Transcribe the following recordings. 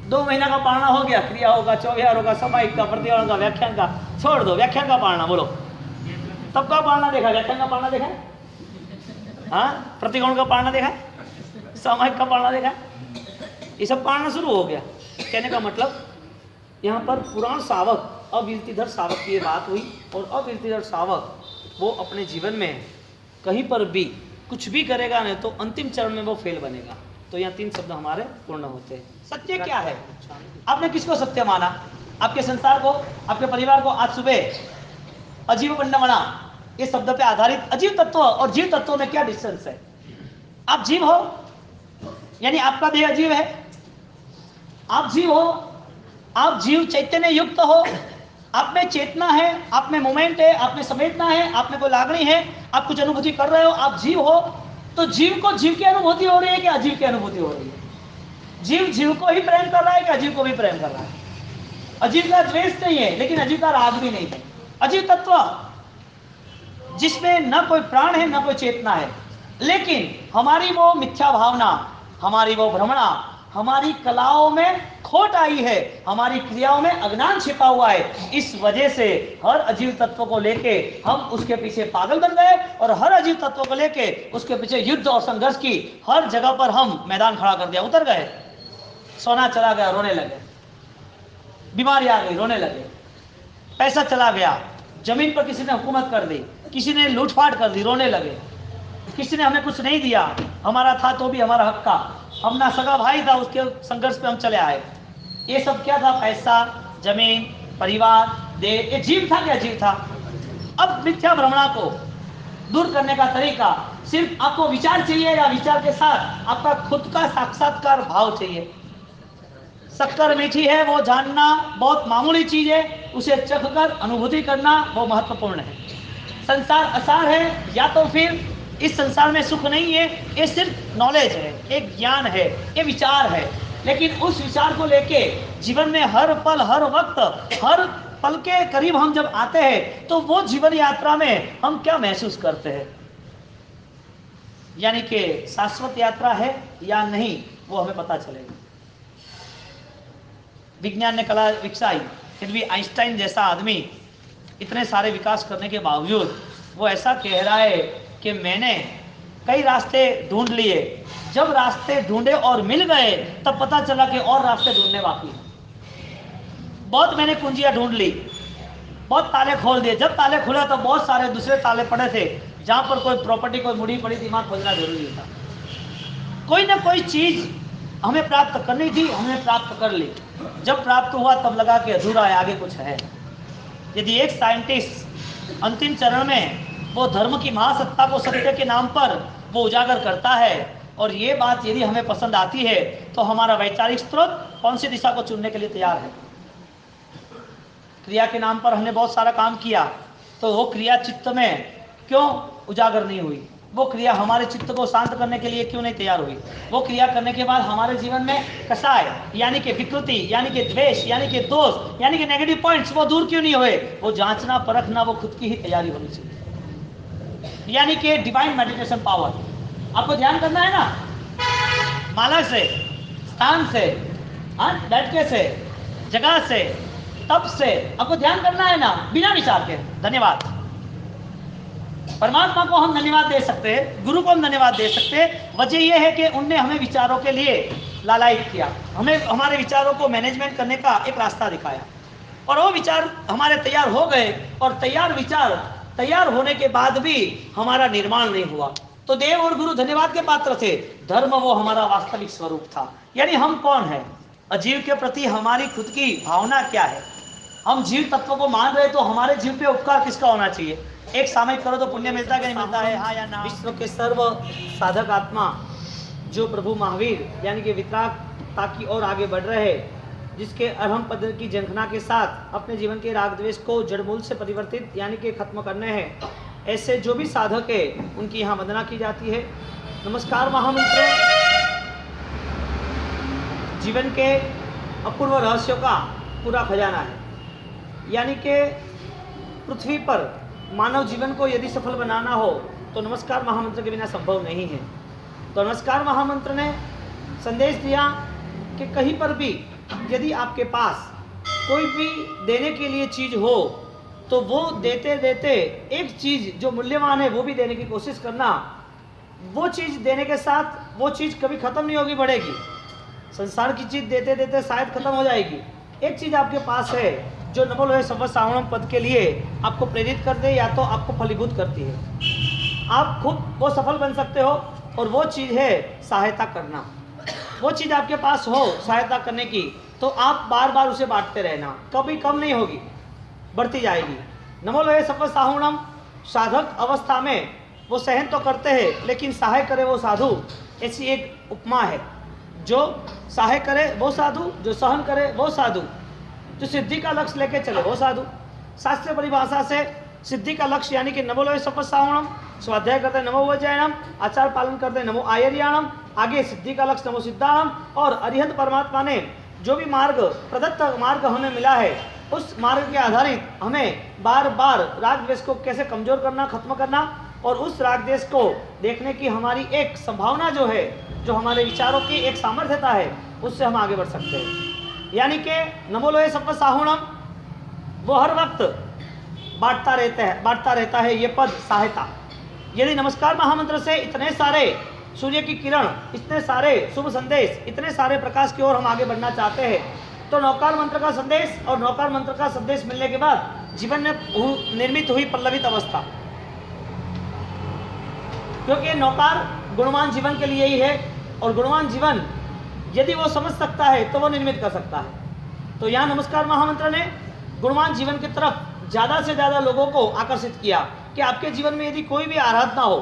2 महीना का पढ़ना हो गया, क्रिया होगा, चौव्यार होगा, सामायिक का, प्रतिगण का, व्याख्यान का, छोड़ दो। व्याख्यान का पढ़ना बोलो, तब का पढ़ना देखा, व्याख्यान का पढ़ना देखा, हाँ, प्रतिगण का पढ़ना देखा, सामायिक का पढ़ना देखा, ये सब पढ़ना शुरू हो गया। कहने का मतलब यहाँ पर पुराण सावक अविरतिधर सावक की ये बात हुई, और अविरतिधर सावक वो अपने जीवन में कहीं पर भी कुछ भी करेगा नहीं तो अंतिम चरण में वो फेल बनेगा। तो यहाँ 3 शब्द हमारे पूर्ण होते हैं। सत्य क्या है? आपने किसको सत्य माना? आपके संसार को, आपके परिवार को। आज सुबह अजीव पंडमणा ये शब्द पे आधारित अजीव तत्व और जीव तत्व में क्या डिस्टेंस है? आप जीव हो, यानी आपका देह अजीव है। आप जीव हो, आप जीव चैतन्य युक्त हो, आप में चेतना है, आप में मोमेंट है, आप में संवेदना है, आप में कोई लागणी है, आप कुछ अनुभूति कर रहे हो, आप जीव हो। तो जीव को जीव की अनुभूति हो रही है कि अजीव की अनुभूति हो रही है? जीव जीव को ही प्रेम कर रहा है कि अजीव को भी प्रेम कर रहा है? अजीव का द्वेष नहीं है, लेकिन अजीव का राग भी नहीं है। अजीव तत्व जिसमें न कोई प्राण है न कोई चेतना है, लेकिन हमारी वो मिथ्या भावना, हमारी वो भ्रमणा, हमारी कलाओं में खोट आई है, हमारी क्रियाओं में अज्ञान छिपा हुआ है। इस वजह से हर अजीव तत्व को लेके हम उसके पीछे पागल बन गए, और हर अजीव तत्व को लेके उसके पीछे युद्ध और संघर्ष की हर जगह पर हम मैदान खड़ा कर दिया, उतर गए। सोना चला गया, रोने लगे। बीमारी आ गई, रोने लगे। पैसा चला गया, जमीन पर किसी ने हुकूमत कर दी, किसी ने लूटपाट कर दी, रोने लगे। किसी ने हमें कुछ नहीं दिया, हमारा था तो भी हमारा हक का, हम ना सगा भाई था, उसके संघर्ष पे हम चले आए। ये सब क्या था? पैसा, जमीन, परिवार, देह। ये जीव था क्या? जीव था। अब मिथ्या भ्रमणा को दूर करने का तरीका सिर्फ आपको विचार चाहिए, या विचार के साथ आपका खुद का साक्षात्कार भाव चाहिए? शक्कर मीठी है वो जानना बहुत मामूली चीज है, उसे चख कर अनुभूति करना वो महत्वपूर्ण है। संसार असार है, या तो फिर इस संसार में सुख नहीं है, ये सिर्फ नॉलेज है, एक ज्ञान है, ये विचार है। लेकिन उस विचार को लेके जीवन में हर पल, हर वक्त, हर पल के करीब हम जब आते हैं तो वो जीवन यात्रा में हम क्या महसूस करते हैं, यानी कि शाश्वत यात्रा है या नहीं, वो हमें पता चलेगा। विज्ञान ने कला विकसाई, फिर भी आइंस्टाइन जैसा आदमी इतने सारे विकास करने के बावजूद वो ऐसा कह रहा है कि मैंने कई रास्ते ढूंढ लिए, जब रास्ते ढूंढे और मिल गए तब पता चला कि और रास्ते ढूंढने बाकी हैं। बहुत मैंने कुंजियां ढूंढ ली, बहुत ताले खोल दिए, जब ताले खुले तो बहुत सारे दूसरे ताले पड़े थे जहां पर कोई प्रॉपर्टी, कोई मुड़ी पड़ी थी, वहां खोजना जरूरी था। कोई ना कोई चीज हमें प्राप्त करनी थी, हमने प्राप्त कर ली। जब प्राप्त हुआ तब लगा कि अधूरा है, आगे कुछ है। यदि एक साइंटिस्ट अंतिम चरण में वो धर्म की महासत्ता को सत्य के नाम पर वो उजागर करता है, और ये बात यदि हमें पसंद आती है, तो हमारा वैचारिक स्रोत कौन सी दिशा को चुनने के लिए तैयार है? क्रिया के नाम पर हमने बहुत सारा काम किया, तो वो क्रिया चित्त में क्यों उजागर नहीं हुई? वो क्रिया हमारे चित्त को शांत करने के लिए क्यों नहीं तैयार हुई? वो क्रिया करने के बाद हमारे जीवन में कसाय, यानी कि विकृति, यानी कि द्वेष, यानी कि दोष, यानी कि नेगेटिव पॉइंट्स, वो दूर क्यों नहीं हुए? वो जांचना, परखना, वो खुद की ही तैयारी होनी चाहिए। यानी कि डिवाइन मेडिटेशन पावर आपको ध्यान करना है ना, माला से, स्थान से, बैठके से, जगह से, तब से आपको ध्यान करना है ना, बिना विचार के। धन्यवाद। परमात्मा को हम धन्यवाद दे सकते हैं, गुरु को हम धन्यवाद दे सकते हैं। वजह यह है कि उनने हमें विचारों के लिए लालायित किया, हमें हमारे विचारों को मैनेजमेंट करने का एक रास्ता दिखाया, और वो विचार हमारे तैयार हो गए, और तैयार विचार तैयार होने के बाद भी हमारा निर्माण नहीं हुआ। तो देव और गुरु धन्यवाद के पात्र थे। धर्म वो हमारा वास्तविक स्वरूप था। यानी हम कौन है? अजीव के प्रति हमारी खुद की भावना क्या है? हम जीव तत्व को मान रहे तो हमारे जीव पे उपकार किसका होना चाहिए? एक सामयिक करो तो पुण्य मिलता है कि नहीं मिलता है? हाँ या ना? विश्व के सर्व साधक आत्मा जो प्रभु महावीर यानी कि वितरागता की ओर आगे बढ़ रहे हैं, जिसके अरहम पद की झंखना के साथ अपने जीवन के राग द्वेष को जड़मूल से परिवर्तित यानी कि खत्म करने हैं, ऐसे जो भी साधक है उनकी यहाँ वंदना की जाती है। नमस्कार महामंत्र जीवन के अपूर्व रहस्यों का पूरा खजाना है। यानी कि पृथ्वी पर मानव जीवन को यदि सफल बनाना हो तो नमस्कार महामंत्र के बिना संभव नहीं है। तो नमस्कार महामंत्र ने संदेश दिया कि कहीं पर भी यदि आपके पास कोई भी देने के लिए चीज़ हो तो वो देते देते एक चीज़ जो मूल्यवान है वो भी देने की कोशिश करना। वो चीज़ देने के साथ वो चीज़ कभी ख़त्म नहीं होगी, बढ़ेगी। संसार की चीज़ देते देते शायद ख़त्म हो जाएगी। एक चीज़ आपके पास है जो नमो लोहे सफल सावणम पद के लिए आपको प्रेरित कर दे या तो आपको फलीभूत करती है। आप खुद वो सफल बन सकते हो और वो चीज़ है सहायता करना। वो चीज़ आपके पास हो सहायता करने की तो आप बार बार उसे बांटते रहना, कभी कम नहीं होगी, बढ़ती जाएगी। नमो लोहे सफल साहुणम साधक अवस्था में वो सहन तो करते हैं लेकिन सहाय करे वो साधु, ऐसी एक उपमा है। जो सहाय करे वो साधु, जो सहन करे वो साधु, जो सिद्धि का लक्ष्य लेके चले वो साधु। शास्त्रीय परिभाषा से सिद्धि का लक्ष्य यानी कि नमो लोहे सफल साहुणम, स्वाध्याय करते नमो वज्रयाणम, आचार पालन करते नमो आयर्याणम, आगे सिद्धि का लक्ष्य नमो सिद्धाणम। और अरिहंत परमात्मा ने जो भी मार्ग प्रदत्त मार्ग हमें मिला है उस मार्ग के आधारित हमें बार बार राग द्वेष को कैसे कमजोर करना, खत्म करना और उस राग द्वेष को देखने की हमारी एक संभावना जो है, जो हमारे विचारों की एक सामर्थ्यता है, उससे हम आगे बढ़ सकते हैं। यानी कि नमो लोहे सफल साहुणम वो हर वक्त बांटता रहता है ये पद सहायता। यदि नमस्कार महामंत्र से इतने सारे सूर्य की किरण, इतने सारे शुभ संदेश, इतने सारे प्रकाश की ओर हम आगे बढ़ना चाहते हैं तो नौकार मंत्र का संदेश और नौकार मंत्र का संदेश मिलने के बाद जीवन में निर्मित हुई पल्लवित अवस्था, क्योंकि नौकार गुणवान जीवन के लिए ही है और गुणवान जीवन यदि वो समझ सकता है तो वो निर्मित कर सकता है। तो यहाँ नमस्कार महामंत्र ने गुणवान जीवन की तरफ ज़्यादा से ज़्यादा लोगों को आकर्षित किया कि आपके जीवन में यदि कोई भी आराधना हो,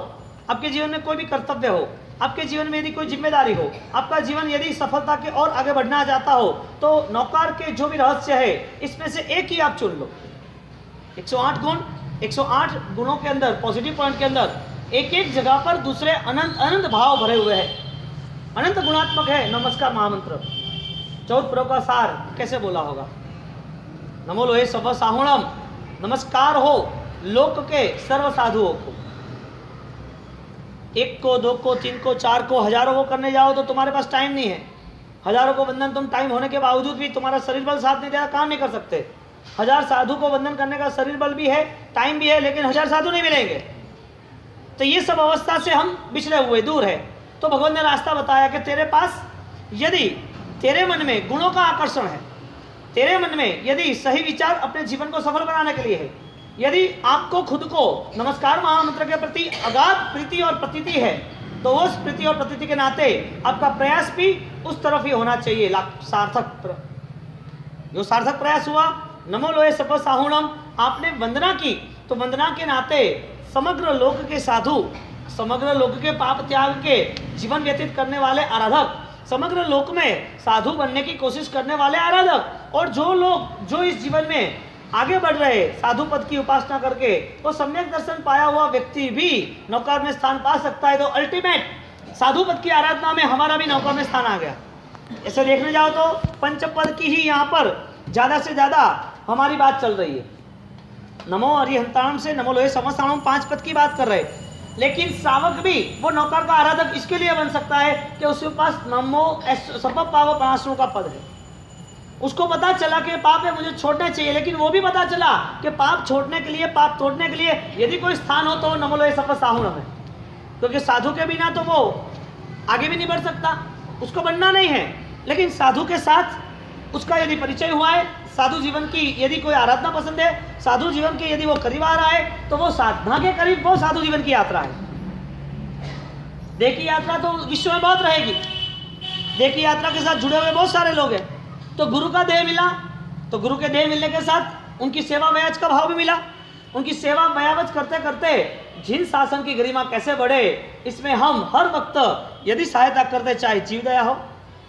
आपके जीवन में कोई भी कर्तव्य हो, आपके जीवन में यदि कोई जिम्मेदारी हो, आपका जीवन यदि सफलता के और आगे बढ़ना चाहता हो तो नौकार के जो भी रहस्य है इसमें से एक ही आप चुन लो। 108 गुण, 108 गुणों के अंदर, पॉजिटिव पॉइंट के अंदर एक एक जगह पर दूसरे अनंत अनंत भाव भरे हुए हैं, अनंत गुणात्मक है नमस्कार महामंत्र। 14 प्रयोग का सार कैसे बोला होगा? नमो लोहे सफल साहुणम, नमस्कार हो लोक के सर्व साधुओं को। एक को, दो को, तीन को, चार को, हजारों को करने जाओ तो तुम्हारे पास टाइम नहीं है। हजारों को वंदन तुम टाइम होने के बावजूद भी तुम्हारा शरीर बल साथ नहीं देगा, काम नहीं कर सकते। 1000 साधु को वंदन करने का शरीर बल भी है, टाइम भी है, लेकिन 1000 साधु नहीं मिलेंगे। तो ये सब अवस्था से हम बिछड़े हुए दूर है। तो भगवान ने रास्ता बताया कि तेरे पास यदि तेरे मन में गुणों का आकर्षण है, तेरे मन में यदि सही विचार अपने जीवन को सफल बनाने के लिए है, यदि आपको खुद को नमस्कार महामंत्र के प्रति अगाध प्रीति और प्रतीति है तो उस प्रीति और प्रतीति के नाते आपका प्रयास भी उस तरफ ही होना चाहिए, सार्थक। जो सार्थक प्रयास हुआ, नमो लोहे सफल साहुणम, आपने वंदना की तो वंदना के नाते समग्र लोक के साधु, समग्र लोक के पाप त्याग के जीवन व्यतीत करने वाले आराधक, समग्र लोक में साधु बनने की कोशिश करने वाले आराधक और जो लोग जो इस जीवन में आगे बढ़ रहे साधु पद की उपासना करके वो सम्यक दर्शन पाया हुआ व्यक्ति भी नौकार में स्थान पा सकता है। तो अल्टीमेट साधु पद की आराधना में हमारा भी नौकार में स्थान आ गया। ऐसे देखने जाओ तो पंचपद की ही यहाँ पर ज़्यादा से ज़्यादा हमारी बात चल रही है। नमो अरिहंताणम से नमो लोहे सफल साहुणम 5 पद की बात कर रहे हैं, लेकिन श्रावक भी वो नौकर का आराधक इसके लिए बन सकता है कि उसके पास नमो सप पाव पराशरों का पद है। उसको पता चला कि पाप है, मुझे छोड़ना चाहिए, लेकिन वो भी पता चला कि पाप छोड़ने के लिए, पाप तोड़ने के लिए यदि कोई स्थान हो तो नमो लोहे सफल साहुणम है, क्योंकि साधु के बिना तो वो आगे भी नहीं बढ़ सकता, उसको बढ़ना नहीं है। लेकिन साधु के साथ उसका यदि परिचय हुआ है, साधु जीवन की यदि कोई आराधना पसंद है, साधु जीवन के यदि वो करीब आ रहा है तो वो साधना के करीब वो साधु जीवन की यात्रा है। देह की यात्रा तो विश्व में बहुत रहेगी, देह की यात्रा के साथ जुड़े हुए बहुत सारे लोग हैं। तो गुरु का देह मिला तो गुरु के देह मिलने के साथ उनकी सेवा वयाज का भाव भी मिला। उनकी सेवा वयावच करते करते जिन शासन की गरिमा कैसे बढ़े, इसमें हम हर वक्त यदि सहायता करते, चाहे जीव दया हो,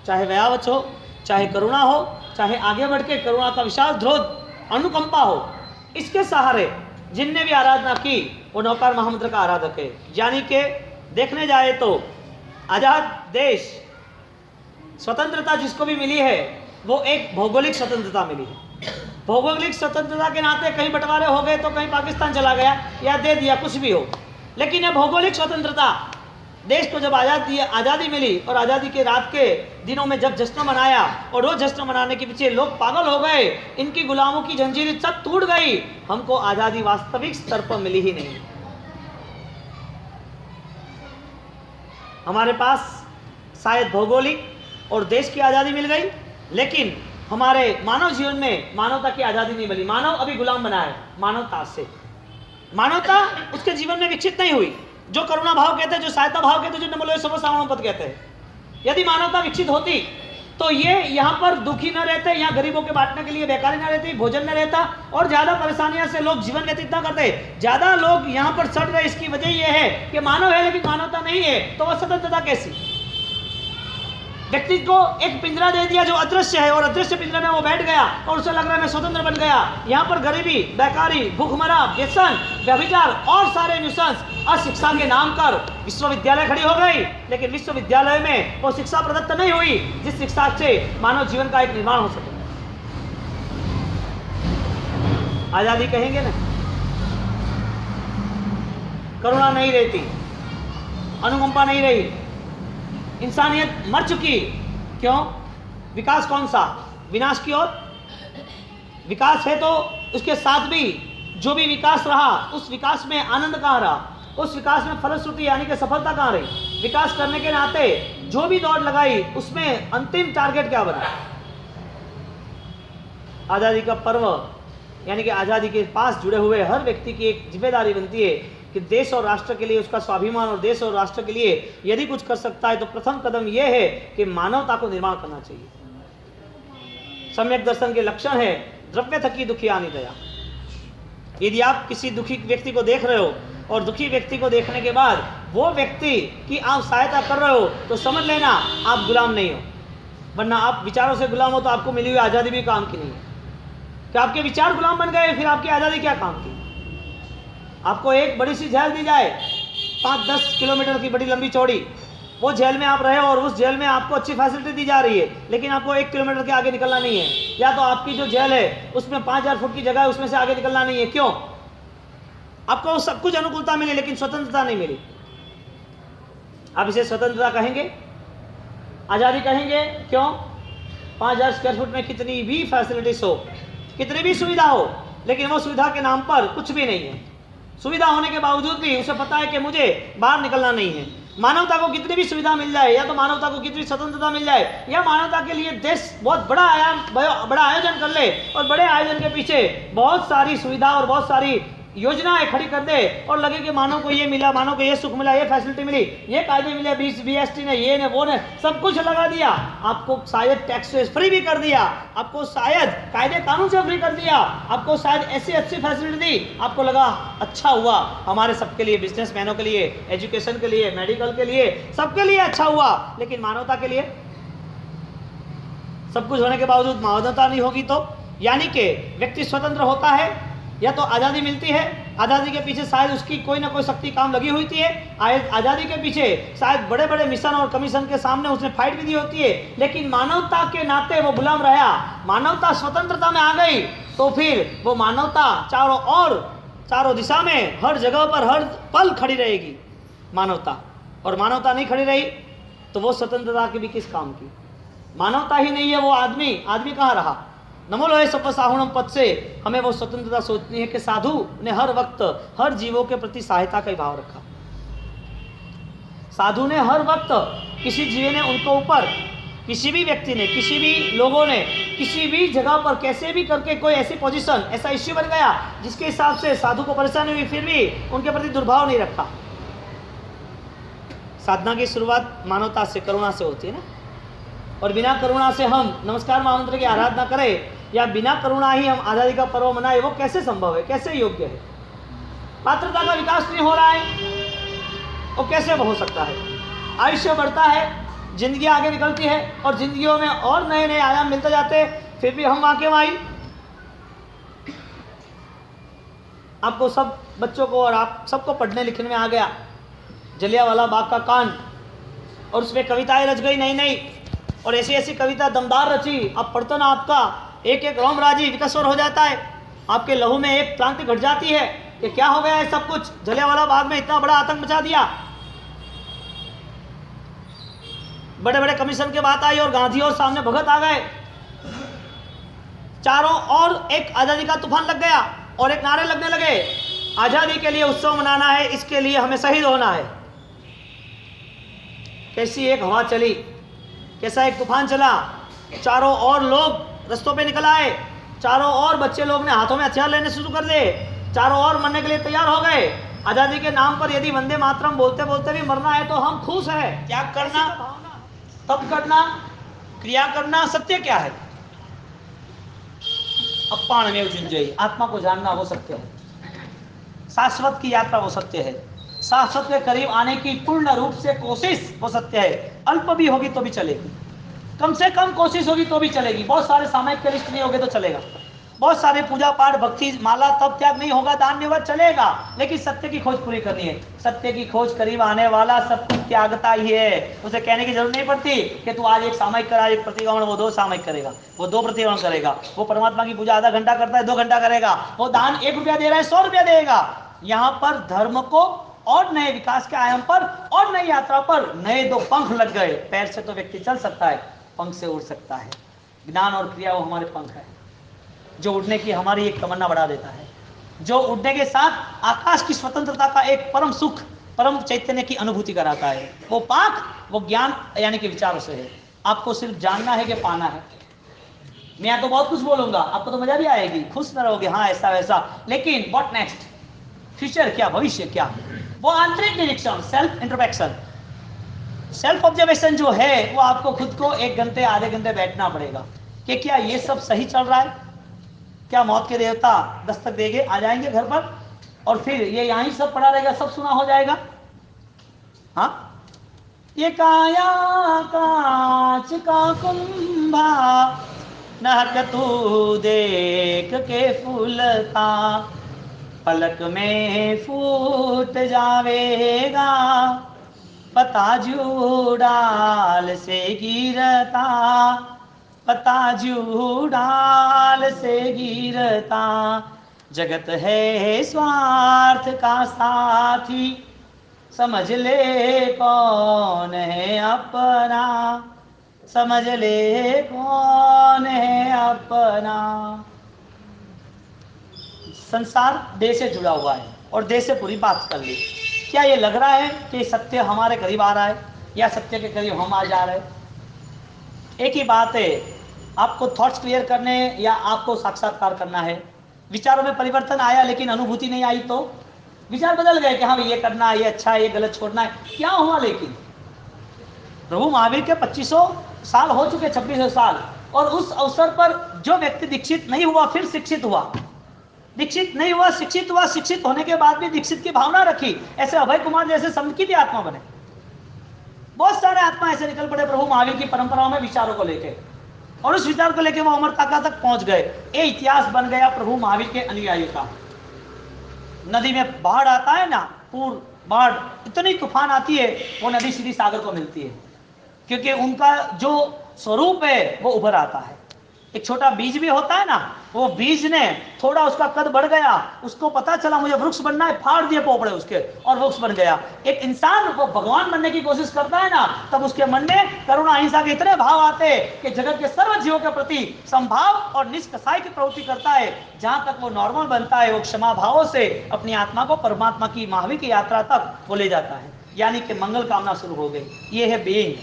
चाहे वयावच हो, चाहे करुणा हो, चाहे आगे बढ़ के करुणा का विशाल ध्रोत अनुकंपा हो, इसके सहारे जिनने भी आराधना की वो नौकार महामंत्र का आराधक है। यानी कि देखने जाए तो आजाद देश, स्वतंत्रता जिसको भी मिली है वो एक भौगोलिक स्वतंत्रता मिली है। भौगोलिक स्वतंत्रता के नाते कहीं बंटवारे हो गए तो कहीं पाकिस्तान चला गया या दे दिया, कुछ भी हो, लेकिन यह भौगोलिक स्वतंत्रता देश को जब आज़ादी मिली और आज़ादी के रात के दिनों में जब जश्न मनाया और वो जश्न मनाने के पीछे लोग पागल हो गए, इनकी गुलामों की जंजीरें सब टूट गई, हमको आज़ादी वास्तविक स्तर पर मिली ही नहीं। हमारे पास शायद भौगोलिक और देश की आज़ादी मिल गई, लेकिन हमारे मानव जीवन में मानवता की आज़ादी नहीं मिली। मानव अभी गुलाम बना है मानवता से। मानवता उसके जीवन में विकसित नहीं हुई। जो करुणा भाव कहते हैं, जो सहायता भाव कहते हैं, जो नमो सर्वसाधारण पद कहते हैं, यदि मानवता विकसित होती तो ये यहाँ पर दुखी न रहते, यहाँ गरीबों के बांटने के लिए बेकारी न रहती, भोजन न रहता और ज्यादा परेशानियों से लोग जीवन व्यतीत न करते। ज्यादा लोग यहाँ पर सड़ रहे, इसकी वजह यह है कि मानव है लेकिन मानवता नहीं है, तो वह स्वतंत्रता कैसी? व्यक्ति को एक पिंजरा दे दिया जो अदृश्य है और अदृश्य पिंजरे में वो बैठ गया और उसे लग रहा है मैं स्वतंत्र बन गया। यहाँ पर गरीबी, बेकारी, भूखमरा, व्यसन, व्यभिचार और सारे न्यूसेंस अशिक्षा के नाम पर विश्वविद्यालय खड़ी हो गई, लेकिन विश्वविद्यालय में वो शिक्षा प्रदत्त नहीं हुई जिस शिक्षा से मानव जीवन का एक निर्माण हो सके। आजादी कहेंगे ना, करुणा नहीं रहती, अनुकंपा नहीं रही, इंसानियत मर चुकी। क्यों? विकास कौन सा? विनाश की ओर। विकास है तो उसके साथ भी जो भी विकास रहा उस विकास में आनंद कहाँ रहा, उस विकास में फलश्रुति यानी कि सफलता कहाँ रही? विकास करने के नाते जो भी दौड़ लगाई उसमें अंतिम टारगेट क्या बना? आज़ादी का पर्व यानी कि आज़ादी के पास जुड़े हुए हर व्यक्ति की एक जिम्मेदारी बनती है कि देश और राष्ट्र के लिए उसका स्वाभिमान और देश और राष्ट्र के लिए यदि कुछ कर सकता है तो प्रथम कदम यह है कि मानवता को निर्माण करना चाहिए। सम्यक दर्शन के लक्षण है द्रव्य थकी दुखियानी दया। यदि आप किसी दुखी व्यक्ति को देख रहे हो और दुखी व्यक्ति को देखने के बाद वो व्यक्ति की आप सहायता कर रहे हो तो समझ लेना आप गुलाम नहीं हो, वरना आप विचारों से गुलाम हो तो आपको मिली हुई आज़ादी भी काम की नहीं है। कि आपके विचार गुलाम बन गए फिर आपकी आज़ादी क्या काम की? आपको एक बड़ी सी जेल दी जाए 5-10 किलोमीटर की बड़ी लंबी चौड़ी, वो जेल में आप रहे और उस जेल में आपको अच्छी फैसिलिटी दी जा रही है, लेकिन आपको 1 किलोमीटर के आगे निकलना नहीं है, या तो आपकी जो जेल है उसमें 5000 फुट की जगह है उसमें से आगे निकलना नहीं है। क्यों? आपको सब कुछ अनुकूलता मिली लेकिन स्वतंत्रता नहीं मिली। आप इसे स्वतंत्रता कहेंगे? आज़ादी कहेंगे? क्यों? 5000 स्क्वायर फुट में कितनी भी फैसिलिटीज हो, कितनी भी सुविधा हो, लेकिन वो सुविधा के नाम पर कुछ भी नहीं है। सुविधा होने के बावजूद भी उसे पता है कि मुझे बाहर निकलना नहीं है। मानवता को कितनी भी सुविधा मिल जाए, या तो मानवता को कितनी स्वतंत्रता मिल जाए, या मानवता के लिए देश बहुत बड़ा आयोजन कर ले और बड़े आयोजन के पीछे बहुत सारी सुविधा और बहुत सारी योजनाएं खड़ी कर दे और लगे कि मानव को ये मिला, मानव को ये सुख मिला, ये फैसिलिटी मिली, ये कायदे मिले, BST ने, ये ने, वो ने, सब कुछ लगा दिया, आपको शायद टैक्स से फ्री भी कर दिया, आपको शायद कायदे कानून से फ्री कर दिया, आपको शायद ऐसी अच्छी फैसिलिटी दी, आपको लगा अच्छा हुआ हमारे सबके लिए, बिजनेसमैनों के लिए, एजुकेशन के लिए, मेडिकल के लिए, सबके लिए अच्छा हुआ, लेकिन मानवता के लिए सब कुछ होने के बावजूद मानवता नहीं होगी तो यानी कि व्यक्ति स्वतंत्र होता है या तो आज़ादी मिलती है, आज़ादी के पीछे शायद उसकी कोई ना कोई शक्ति काम लगी हुई थी, आज़ादी के पीछे शायद बड़े बड़े मिशन और कमीशन के सामने उसने फाइट भी दी होती है, लेकिन मानवता के नाते वो गुलाम रहा। मानवता स्वतंत्रता में आ गई तो फिर वो मानवता चारों दिशा में हर जगह पर हर पल खड़ी रहेगी मानवता। और मानवता नहीं खड़ी रही तो वो स्वतंत्रता की भी किस काम की? मानवता ही नहीं है वो आदमी कहाँ रहा? नमो लोहे सर्वसाहुणम पद से हमें वो स्वतंत्रता सोचनी है कि साधु ने हर वक्त हर जीवों के प्रति सहायता का भाव रखा। साधु ने हर वक्त किसी जीव ने उनको ऊपर, किसी भी व्यक्ति ने, किसी भी लोगों ने, किसी भी जगह पर कैसे भी करके कोई ऐसी पोजीशन, ऐसा इश्यू बन गया जिसके हिसाब से साधु को परेशानी हुई, फिर भी उनके प्रति दुर्भाव नहीं रखा। साधना की शुरुआत मानवता से, करुणा से होती है ना, और बिना करुणा से हम नमस्कार महामंत्र की आराधना करें या बिना करुणा ही हम आज़ादी का पर्व मनाए, वो कैसे संभव है, कैसे योग्य है? पात्रता का विकास नहीं हो रहा है, वो कैसे हो सकता है? आयुष्य बढ़ता है, जिंदगी आगे निकलती है और जिंदगियों में और नए नए आयाम मिलते जाते हैं, फिर भी हम वहाँ के वहीं। आपको सब बच्चों को और आप सबको पढ़ने लिखने में आ गया जलियांवाला बाग का कांड, और उसमें कविताएं रच गई नई नई, और ऐसी ऐसी कविता दमदार रची, आप पढ़ते ना आपका एक एक रोम राजी विकसवर हो जाता है, आपके लहू में एक क्रांति घट जाती है कि क्या हो गया है सब कुछ, जलियांवाला बाग में इतना बड़ा आतंक मचा दिया। बड़े बड़े कमीशन की बात आई और गांधी और सामने भगत आ गए, चारों और एक आज़ादी का तूफान लग गया और एक नारे लगने लगे, आज़ादी के लिए उत्सव मनाना है, इसके लिए हमें शहीद होना है। कैसी एक हवा चली, कैसा एक तूफान चला, चारों ओर लोग रस्तों पे निकल आए, चारों ओर बच्चे लोग ने हाथों में हथियार लेने शुरू कर दिए, चारों ओर मरने के लिए तैयार हो गए। आज़ादी के नाम पर यदि वंदे मातरम बोलते बोलते भी मरना है तो हम खुश हैं। त्याग करना, तप करना, क्रिया करना, सत्य क्या है? अप्पाणमेव जुञ्जयति, आत्मा को जानना वो सत्य है, शाश्वत की यात्रा वो सत्य है, शाश्वत के करीब आने की पूर्ण रूप से कोशिश वो सत्य है। अल्प भी होगी तो भी चलेगी, कम से कम कोशिश होगी तो भी चलेगी, बहुत सारे सामायिक के लिस्ट नहीं होगे तो चलेगा, बहुत सारे पूजा पाठ भक्ति माला तब त्याग नहीं होगा, दान निवाद चलेगा, लेकिन सत्य की खोज पूरी करनी है। सत्य की खोज करीब आने वाला सब कुछ त्यागता ही है, उसे कहने की जरूरत नहीं पड़ती कि तू आज एक सामायिक करा, एक प्रतिक्रमण, वो 2 सामायिक करेगा, वो 2 प्रतिक्रमण करेगा, वो परमात्मा की पूजा आधा घंटा करता है 2 घंटा करेगा, वो दान 1 रुपया दे रहा है 100 रुपया देगा। यहाँ पर धर्म को और नए विकास के आयाम पर और नई यात्रा पर नए 2 पंख लग गए। पैर से तो व्यक्ति चल सकता है, पंख से उड़ सकता है। ज्ञान और क्रिया वो हमारे पंख है, जो उड़ने की हमारी एक तमन्ना बढ़ा देता है, जो उड़ने के साथ आकाश की स्वतंत्रता का एक परम सुख, परम चैतन्य की अनुभूति कराता है। वो पाक, वो ज्ञान यानी कि विचारों से है। आपको सिर्फ जानना है कि पाना है। मैं यहाँ तो बहुत कुछ बोलूंगा, आपको तो मजा भी आएगी, खुश न रहोगे, हाँ ऐसा वैसा, लेकिन व्हाट नेक्स्ट, फ्यूचर क्या, भविष्य क्या, वो आंतरिक निरीक्षण, सेल्फ इंट्रोस्पेक्शन, सेल्फ ऑब्जर्वेशन जो है, वो आपको खुद को 1 घंटे आधे घंटे बैठना पड़ेगा कि क्या ये सब सही चल रहा है, क्या मौत के देवता दस्तक देंगे, आ जाएंगे घर पर और फिर ये यहीं सब पड़ा रहेगा, सब सुना हो जाएगा। हाँ, ये काया कांच का कुंभा, नहक तू देख के फूलता, पलक में फूट जावेगा, पता जू डाल से गिरता, पता जू डाल से गिरता, जगत है स्वार्थ का साथी, समझ ले कौन है अपना, समझ ले कौन है अपना। संसार देह से जुड़ा हुआ है और देह से पूरी बात कर ली। क्या ये लग रहा है कि सत्य हमारे करीब आ रहा है या सत्य के करीब हम आ जा रहे हैं? एक ही बात है, आपको थॉट्स क्लियर करने या आपको साक्षात्कार करना है। विचारों में परिवर्तन आया लेकिन अनुभूति नहीं आई तो विचार बदल गए कि हाँ ये करना है, ये अच्छा है, ये गलत छोड़ना है, क्या हुआ? लेकिन प्रभु महावीर के 2500 साल हो चुके, 2600 साल, और उस अवसर पर जो व्यक्ति दीक्षित नहीं हुआ फिर शिक्षित हुआ, दीक्षित नहीं हुआ शिक्षित हुआ, शिक्षित होने के बाद भी दीक्षित की भावना रखी, ऐसे अभय कुमार जैसे संत की भी आत्मा बने। बहुत सारे आत्मा ऐसे निकल पड़े प्रभु महावीर की परंपराओं में विचारों को लेके, और उस विचार को लेके वो अमरता तक पहुंच गए। ये इतिहास बन गया प्रभु महावीर के अनुयायियों का। नदी में बाढ़ आता है ना, पूर बाढ़, इतनी तूफान आती है, वो नदी सीधी सागर को मिलती है, क्योंकि उनका जो स्वरूप है वो उभर आता है। एक छोटा बीज भी होता है ना, वो बीज ने थोड़ा उसका कद बढ़ गया, उसको पता चला मुझे वृक्ष बनना है, फाड़ दिए पोपड़े उसके और वृक्ष बन गया। एक इंसान वो भगवान बनने की कोशिश करता है ना, तब उसके मन में करुणा अहिंसा के इतने भाव आते हैं कि जगत के सर्व जीवों के प्रति संभाव और निष्कसाई की प्रवृत्ति करता है। जहां तक वो नॉर्मल बनता है, वो क्षमा भावों से अपनी आत्मा को परमात्मा की महावीर की यात्रा तक वो ले जाता है, यानी कि मंगल कामना शुरू हो गई। ये है बीइंग,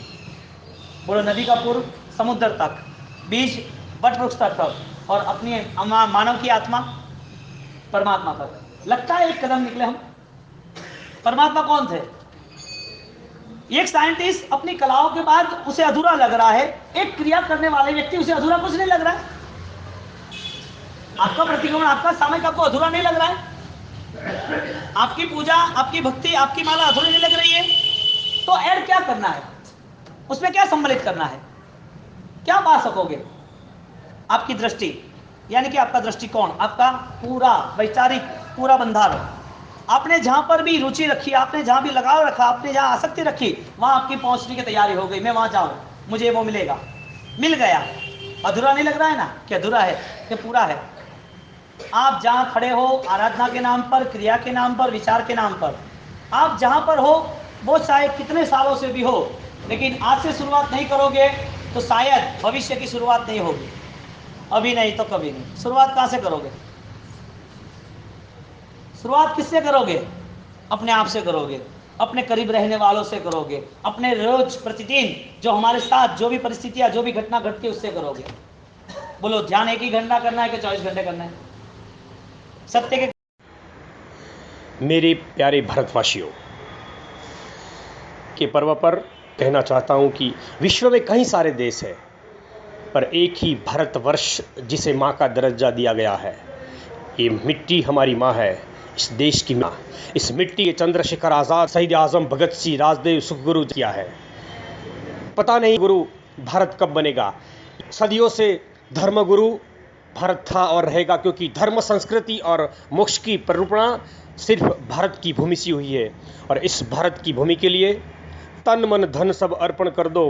बोलो नदी का पूर्व समुद्र तक, बीज वट वृक्ष तक, और अपनी मानव की आत्मा परमात्मा तक। लगता है एक कदम निकले हम। परमात्मा कौन थे? एक साइंटिस्ट अपनी कलाओं के बाद उसे अधूरा लग रहा है, एक क्रिया करने वाले व्यक्ति उसे अधूरा कुछ नहीं लग रहा है। आपका प्रतिक्रमण, आपका सामयिक आपको अधूरा नहीं लग रहा है, आपकी पूजा, आपकी भक्ति, आपकी माला अधूरी नहीं लग रही है, तो ऐड क्या करना है, उसमें क्या सम्मिलित करना है, क्या पा सकोगे? आपकी दृष्टि, यानी कि आपका दृष्टिकोण, आपका पूरा वैचारिक पूरा बंधारण, आपने जहां पर भी रुचि रखी, आपने जहां भी लगाव रखा, आपने जहां आसक्ति रखी, वहां आपकी पहुंचने की तैयारी हो गई। मैं वहां जाऊं, मुझे वो मिलेगा, मिल गया। अधूरा नहीं लग रहा है ना, कि अधूरा है, कि पूरा है। आप जहां खड़े हो, आराधना के नाम पर, क्रिया के नाम पर, विचार के नाम पर, आप जहां पर हो, वो चाहे कितने सालों से भी हो, लेकिन आज से शुरुआत नहीं करोगे तो शायद भविष्य की शुरुआत नहीं होगी। अभी नहीं तो कभी नहीं। शुरुआत कहाँ से करोगे? शुरुआत किससे करोगे? अपने आप से करोगे, अपने करीब रहने वालों से करोगे, अपने रोज प्रतिदिन जो हमारे साथ जो भी परिस्थितियां जो भी घटना घटती है उससे करोगे। बोलो, ध्यान एक ही घंटा करना है कि 24 घंटे करना है? सत्य के मेरे प्यारे भारतवासियों के पर्व पर कहना चाहता हूं कि विश्व में कई सारे देश हैं, पर एक ही भारतवर्ष जिसे माँ का दर्जा दिया गया है। ये मिट्टी हमारी माँ है, इस देश की माँ। इस मिट्टी के चंद्रशेखर आज़ाद, शहीद आज़म भगत सिंह, राजदेव, सुखगुरु किया है। पता नहीं गुरु भारत कब बनेगा। सदियों से धर्मगुरु भारत था और रहेगा, क्योंकि धर्म, संस्कृति और मोक्ष की परिरूपणा सिर्फ भारत की भूमि से हुई है। और इस भारत की भूमि के लिए तन मन धन सब अर्पण कर दो।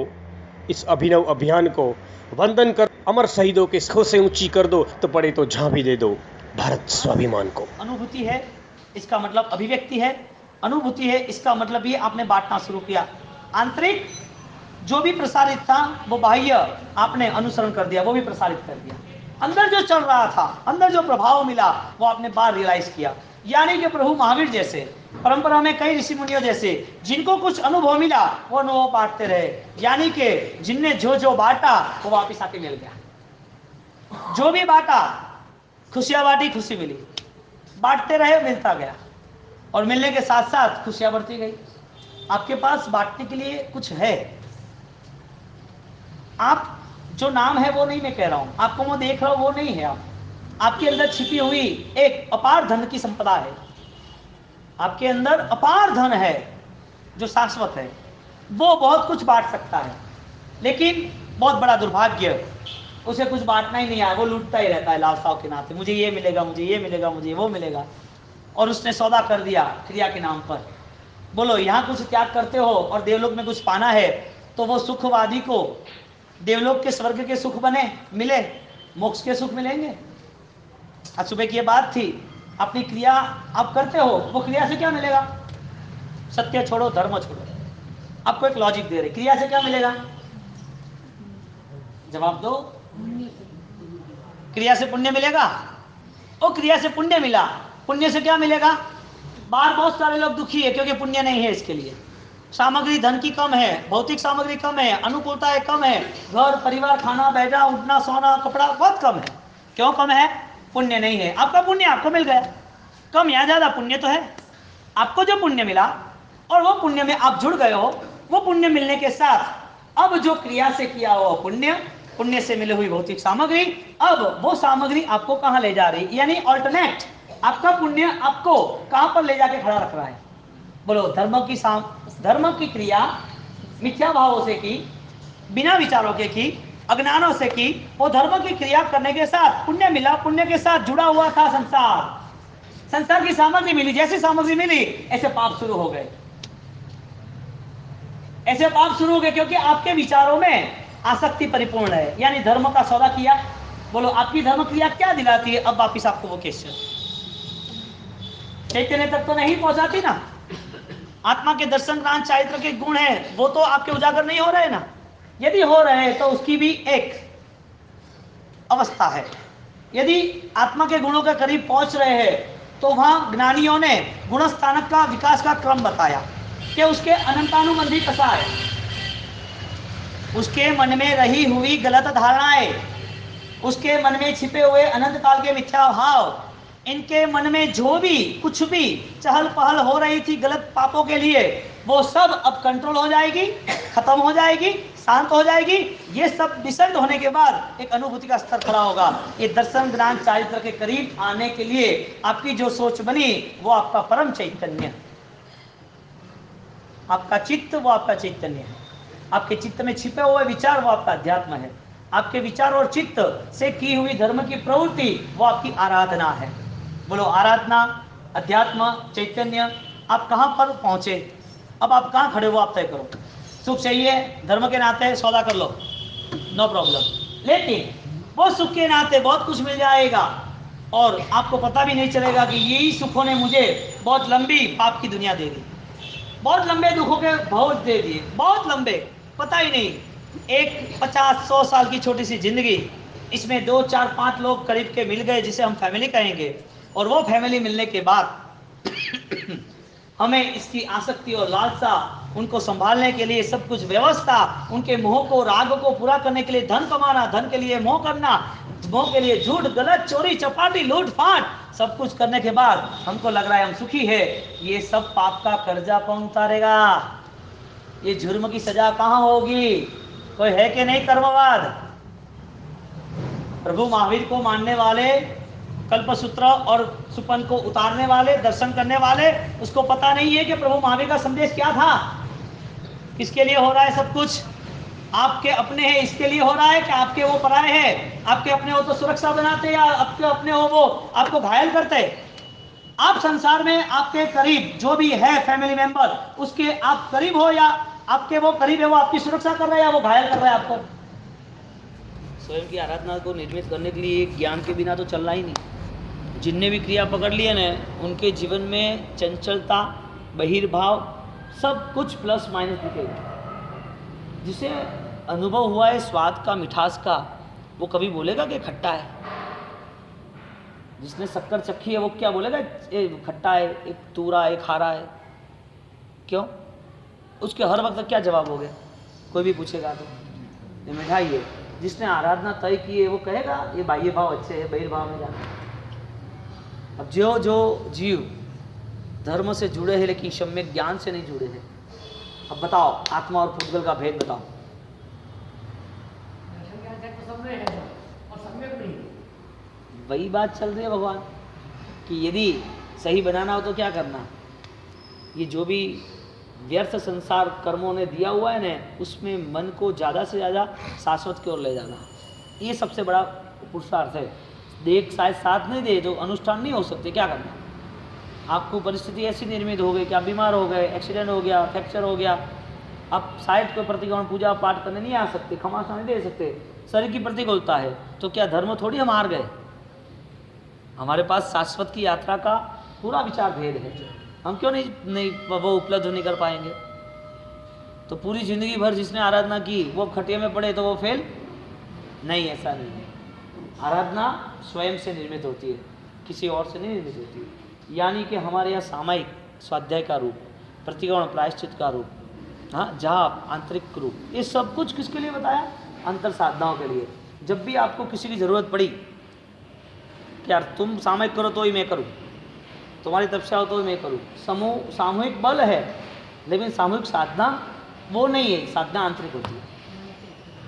इस अभिनव अभियान को वंदन कर अमर शहीदों के सौ से ऊंची कर दो, तो पड़े तो जहां भी दे दो भारत स्वाभिमान को। अनुभूति है, इसका मतलब अभिव्यक्ति है। अनुभूति है, इसका मतलब ये आपने बांटना शुरू किया। आंतरिक जो भी प्रसारित था वो बाह्य आपने अनुसरण कर दिया, वो भी प्रसारित कर दिया। अंदर जो चल रहा था, अंदर जो प्रभाव मिला, वो आपने बाहर रियलाइज किया। यानी कि प्रभु महावीर जैसे, परंपरा में कई ऋषि मुनियों जैसे, जिनको कुछ अनुभव मिला वो अनुभव बांटते रहे। यानी कि जिनने जो जो बांटा वो वापिस आके मिल गया। जो भी बांटा, खुशियां बांटी, खुशी मिली, बांटते रहे, मिलता गया, और मिलने के साथ साथ खुशियां बढ़ती गई। आपके पास बांटने के लिए कुछ है। आप जो नाम है वो नहीं मैं कह रहा हूं, आपको मैं देख रहा हूं वो नहीं है। आपके अंदर छिपी हुई एक अपार धन की संपदा है। आपके अंदर अपार धन है जो शाश्वत है। वो बहुत कुछ बांट सकता है, लेकिन बहुत बड़ा दुर्भाग्य, उसे कुछ बांटना ही नहीं आया। वो लूटता ही रहता है लालसाओं के नाते। मुझे ये मिलेगा, मुझे ये मिलेगा, मुझे वो मिलेगा। और उसने सौदा कर दिया क्रिया के नाम पर। बोलो, यहाँ कुछ त्याग करते हो और देवलोक में कुछ पाना है, तो वो सुखवादी को देवलोक के स्वर्ग के सुख बने मिले, मोक्ष के सुख मिलेंगे? आज सुबह की ये बात थी। अपनी क्रिया आप करते हो, वो क्रिया से क्या मिलेगा? सत्य छोड़ो, धर्म छोड़ो। आपको एक लॉजिक दे रहे, क्रिया से क्या मिलेगा? जवाब दो। क्रिया से पुण्य मिलेगा। ओ, क्रिया से पुण्य मिला, पुण्य से क्या मिलेगा? बाहर बहुत सारे लोग दुखी है क्योंकि पुण्य नहीं है इसके लिए। सामग्री धन की कम है, भौतिक सामग्री कम है, अनुकूलता कम है, घर परिवार, खाना बैठना उठना सोना कपड़ा बहुत कम है। क्यों कम है? पुण्य नहीं है। आपका पुण्य आपको मिल गया, कम या ज्यादा पुण्य तो है। आपको जो पुण्य मिला और वो पुण्य में आप जुड़ गए हो, वो पुण्य मिलने के साथ अब जो क्रिया से किया हो पुण्य, पुण्य से मिली हुई भौतिक सामग्री, अब वो सामग्री आपको कहां ले जा रही? यानी ऑल्टरनेट, आपका पुण्य आपको कहां पर ले जाके खड़ा रख रहा है? बोलो, धर्म की क्रिया मिथ्या भावों से की, बिना विचारों के की, अज्ञानों से की। वो धर्म की क्रिया करने के साथ पुण्य मिला, पुण्य के साथ जुड़ा हुआ था संसार। संसार की सामग्री मिली, जैसी सामग्री मिली ऐसे पाप शुरू हो गए। ऐसे पाप शुरू हो गए क्योंकि आपके विचारों में आसक्ति परिपूर्ण है। यानी धर्म का सौदा किया। बोलो, आपकी धर्म क्रिया क्या दिलाती है? अब वापिस आपको वो क्वेश्चन चैतन्य तक तो नहीं पहुंचाती ना। आत्मा के दर्शन, ज्ञान, चारित्र के गुण है, वो तो आपके उजागर नहीं हो रहे ना। यदि हो रहे हैं तो उसकी भी एक अवस्था है। यदि आत्मा के गुणों के करीब पहुंच रहे हैं तो वहां ज्ञानियों ने गुणस्थानक का विकास का क्रम बताया कि उसके अनंतानुबंधी प्रसार, उसके मन में रही हुई गलत धारणाएं, उसके मन में छिपे हुए अनंत काल के मिथ्या भाव, इनके मन में जो भी कुछ भी चहल पहल हो रही थी गलत पापों के लिए, वो सब अब कंट्रोल हो जाएगी, खत्म हो जाएगी, शांत हो जाएगी। ये सब विसर्ग होने के बाद एक अनुभूति का स्तर खड़ा होगा। ये दर्शन, ज्ञान, चारित्र के करीब आने के लिए आपकी जो सोच बनी वो आपका परम चैतन्य, आपका चित्त वो आपका चैतन्य है। आपके चित्त में छिपे हुए विचार वो आपका अध्यात्म है। आपके विचार और चित्त से की हुई धर्म की प्रवृत्ति वो आपकी आराधना है। बोलो, आराधना, अध्यात्म, चैतन्य। आप कहां पर पहुंचे? अब आप कहां खड़े हो आप तय करो। सुख चाहिए, धर्म के नाते सौदा कर लो, नो प्रॉब्लम। लेकिन वो सुख के नाते बहुत कुछ मिल जाएगा और आपको पता भी नहीं चलेगा कि यही सुखों ने मुझे बहुत लंबी पाप की दुनिया दे दी, बहुत लंबे दुखों के भोज दे दिए, बहुत लंबे। पता ही नहीं, एक 50-100 साल की छोटी सी जिंदगी, इसमें 2, 4, 5 लोग करीब के मिल गए जिसे हम फैमिली कहेंगे, और वो फैमिली मिलने के बाद हमें इसकी आसक्ति और लालसा, उनको संभालने के लिए सब कुछ व्यवस्था, उनके मोह को, राग को पूरा करने के लिए धन कमाना, धन के लिए मोह करना, मोह के लिए झूठ, गलत, चोरी, चपाटी, लूटफाट, सब कुछ करने के बाद हमको लग रहा है हम सुखी है। ये सब पाप का कर्जा कौन उतारेगा? ये जुर्म की सजा कहां होगी? कोई है कि नहीं कर्मवाद? प्रभु महावीर को मानने वाले, कल्पसूत्र और सुपन को उतारने वाले, दर्शन करने वाले, उसको पता नहीं है कि प्रभु महावीर का संदेश क्या था, किसके लिए हो रहा है सब कुछ। आपके अपने हैं इसके लिए हो रहा है कि आपके वो पराए हैं? आपके अपने हो तो सुरक्षा बनाते, या आपके अपने हो वो आपको घायल करते? आप संसार में आपके करीब जो भी है फैमिली मेंबर, उसके आप करीब हो, या आपके वो करीब है वो आपकी सुरक्षा कर रहा है या वो घायल कर रहा है आपको? स्वयं की आराधना को निर्मित करने के लिए ज्ञान के बिना तो चलना ही नहीं। जिनने भी क्रिया पकड़ लिए ना, उनके जीवन में चंचलता, बहिर्भाव, सब कुछ प्लस माइनस दिखेगा। जिसे अनुभव हुआ है स्वाद का, मिठास का, वो कभी बोलेगा कि खट्टा है? जिसने शक्कर चखी है वो क्या बोलेगा ये खट्टा है, एक तूरा, एक खारा है? क्यों? उसके हर वक्त क्या जवाब हो गया? कोई भी पूछेगा तो ये मिठाई है। जिसने आराधना तय की है वो कहेगा ये बाह्य भाव अच्छे है, बहिर्भाव में जाना। अब जो जीव धर्म से जुड़े हैं लेकिन सम्यक ज्ञान से नहीं जुड़े हैं, अब बताओ आत्मा और पुद्गल का भेद बताओ। वही बात चल रही है भगवान कि यदि सही बनाना हो तो क्या करना? ये जो भी व्यर्थ संसार कर्मों ने दिया हुआ है ना, उसमें मन को ज़्यादा से ज़्यादा शाश्वत की ओर ले जाना, ये सबसे बड़ा पुरुषार्थ है। देख शायद साथ नहीं दे तो अनुष्ठान नहीं हो सकते, क्या करना? आपको परिस्थिति ऐसी निर्मित हो गई कि आप बीमार हो गए, एक्सीडेंट हो गया, फ्रैक्चर हो गया, आप शायद कोई प्रतिक्रमण पूजा पाठ करने नहीं आ सकते, खमासा नहीं दे सकते, शरीर की प्रतिकूलता है, तो क्या धर्म थोड़ी हम हार गए? हमारे पास शाश्वत की यात्रा का पूरा विचार भेद है, हम क्यों नहीं वो उपलब्ध नहीं कर पाएंगे? तो पूरी जिंदगी भर जिसने आराधना की वो खटिया में पड़े तो वो फेल नहीं, ऐसा नहीं है। आराधना स्वयं से निर्मित होती है, किसी और से नहीं निर्मित होती है। यानी कि हमारे यहाँ सामायिक स्वाध्याय का रूप, प्रतिक्रमण प्रायश्चित का रूप, हाँ, जाप, आंतरिक रूप, ये सब कुछ किसके लिए बताया? अंतर साधनाओं के लिए। जब भी आपको किसी की ज़रूरत पड़ी कि यार तुम सामूहिक करो तो ही मैं करूँ, तुम्हारी तपस्या हो तो ही मैं करूँ, सामूहिक बल है लेकिन सामूहिक साधना वो नहीं है, साधना आंतरिक होती है।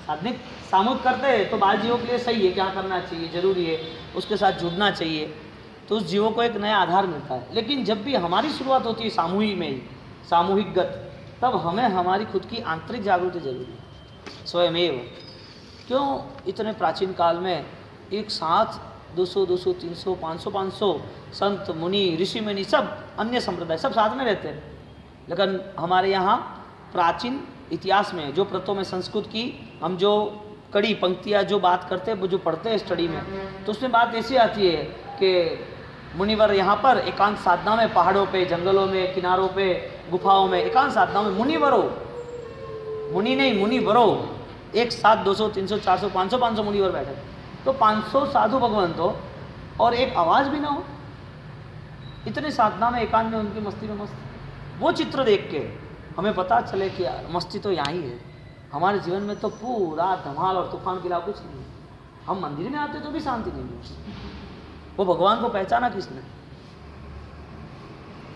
साधनिक सामूहिक करते हैं तो बाल जीवों के लिए सही है, क्या करना चाहिए, जरूरी है, उसके साथ जुड़ना चाहिए, तो उस जीवों को एक नया आधार मिलता है। लेकिन जब भी हमारी शुरुआत होती है सामूहिक में ही, सामूहिकगत, तब हमें हमारी खुद की आंतरिक जागृति जरूरी है, स्वयमेव। क्यों इतने प्राचीन काल में एक साथ 200, 300, 500 संत, मुनि, ऋषि मुनि, सब अन्य संप्रदाय सब साथ में रहते हैं, लेकिन हमारे यहाँ प्राचीन इतिहास में जो प्रतों में संस्कृत की हम जो कड़ी पंक्तियाँ जो बात करते हैं, वो जो पढ़ते हैं स्टडी में, तो उसमें बात ऐसी आती है कि मुनिवर यहाँ पर एकांत साधना में, पहाड़ों पे, जंगलों में, किनारों पे, गुफाओं में एकांत साधना में मुनिवरों, मुनि नहीं मुनिवरों, एक साथ 200, 300, 400, 500 मुनिवर बैठे, तो 500 साधु भगवंत हो और एक आवाज़ भी ना हो, इतने साधना में एकांत में उनकी मस्ती में मस्त। वो चित्र देख के हमें पता चले कि मस्ती तो यहाँ ही है। हमारे जीवन में तो पूरा धमाल और तूफान के अलावा कुछ नहीं है। हम मंदिर में आते तो भी शांति नहीं मिलती। वो भगवान को पहचाना किसने?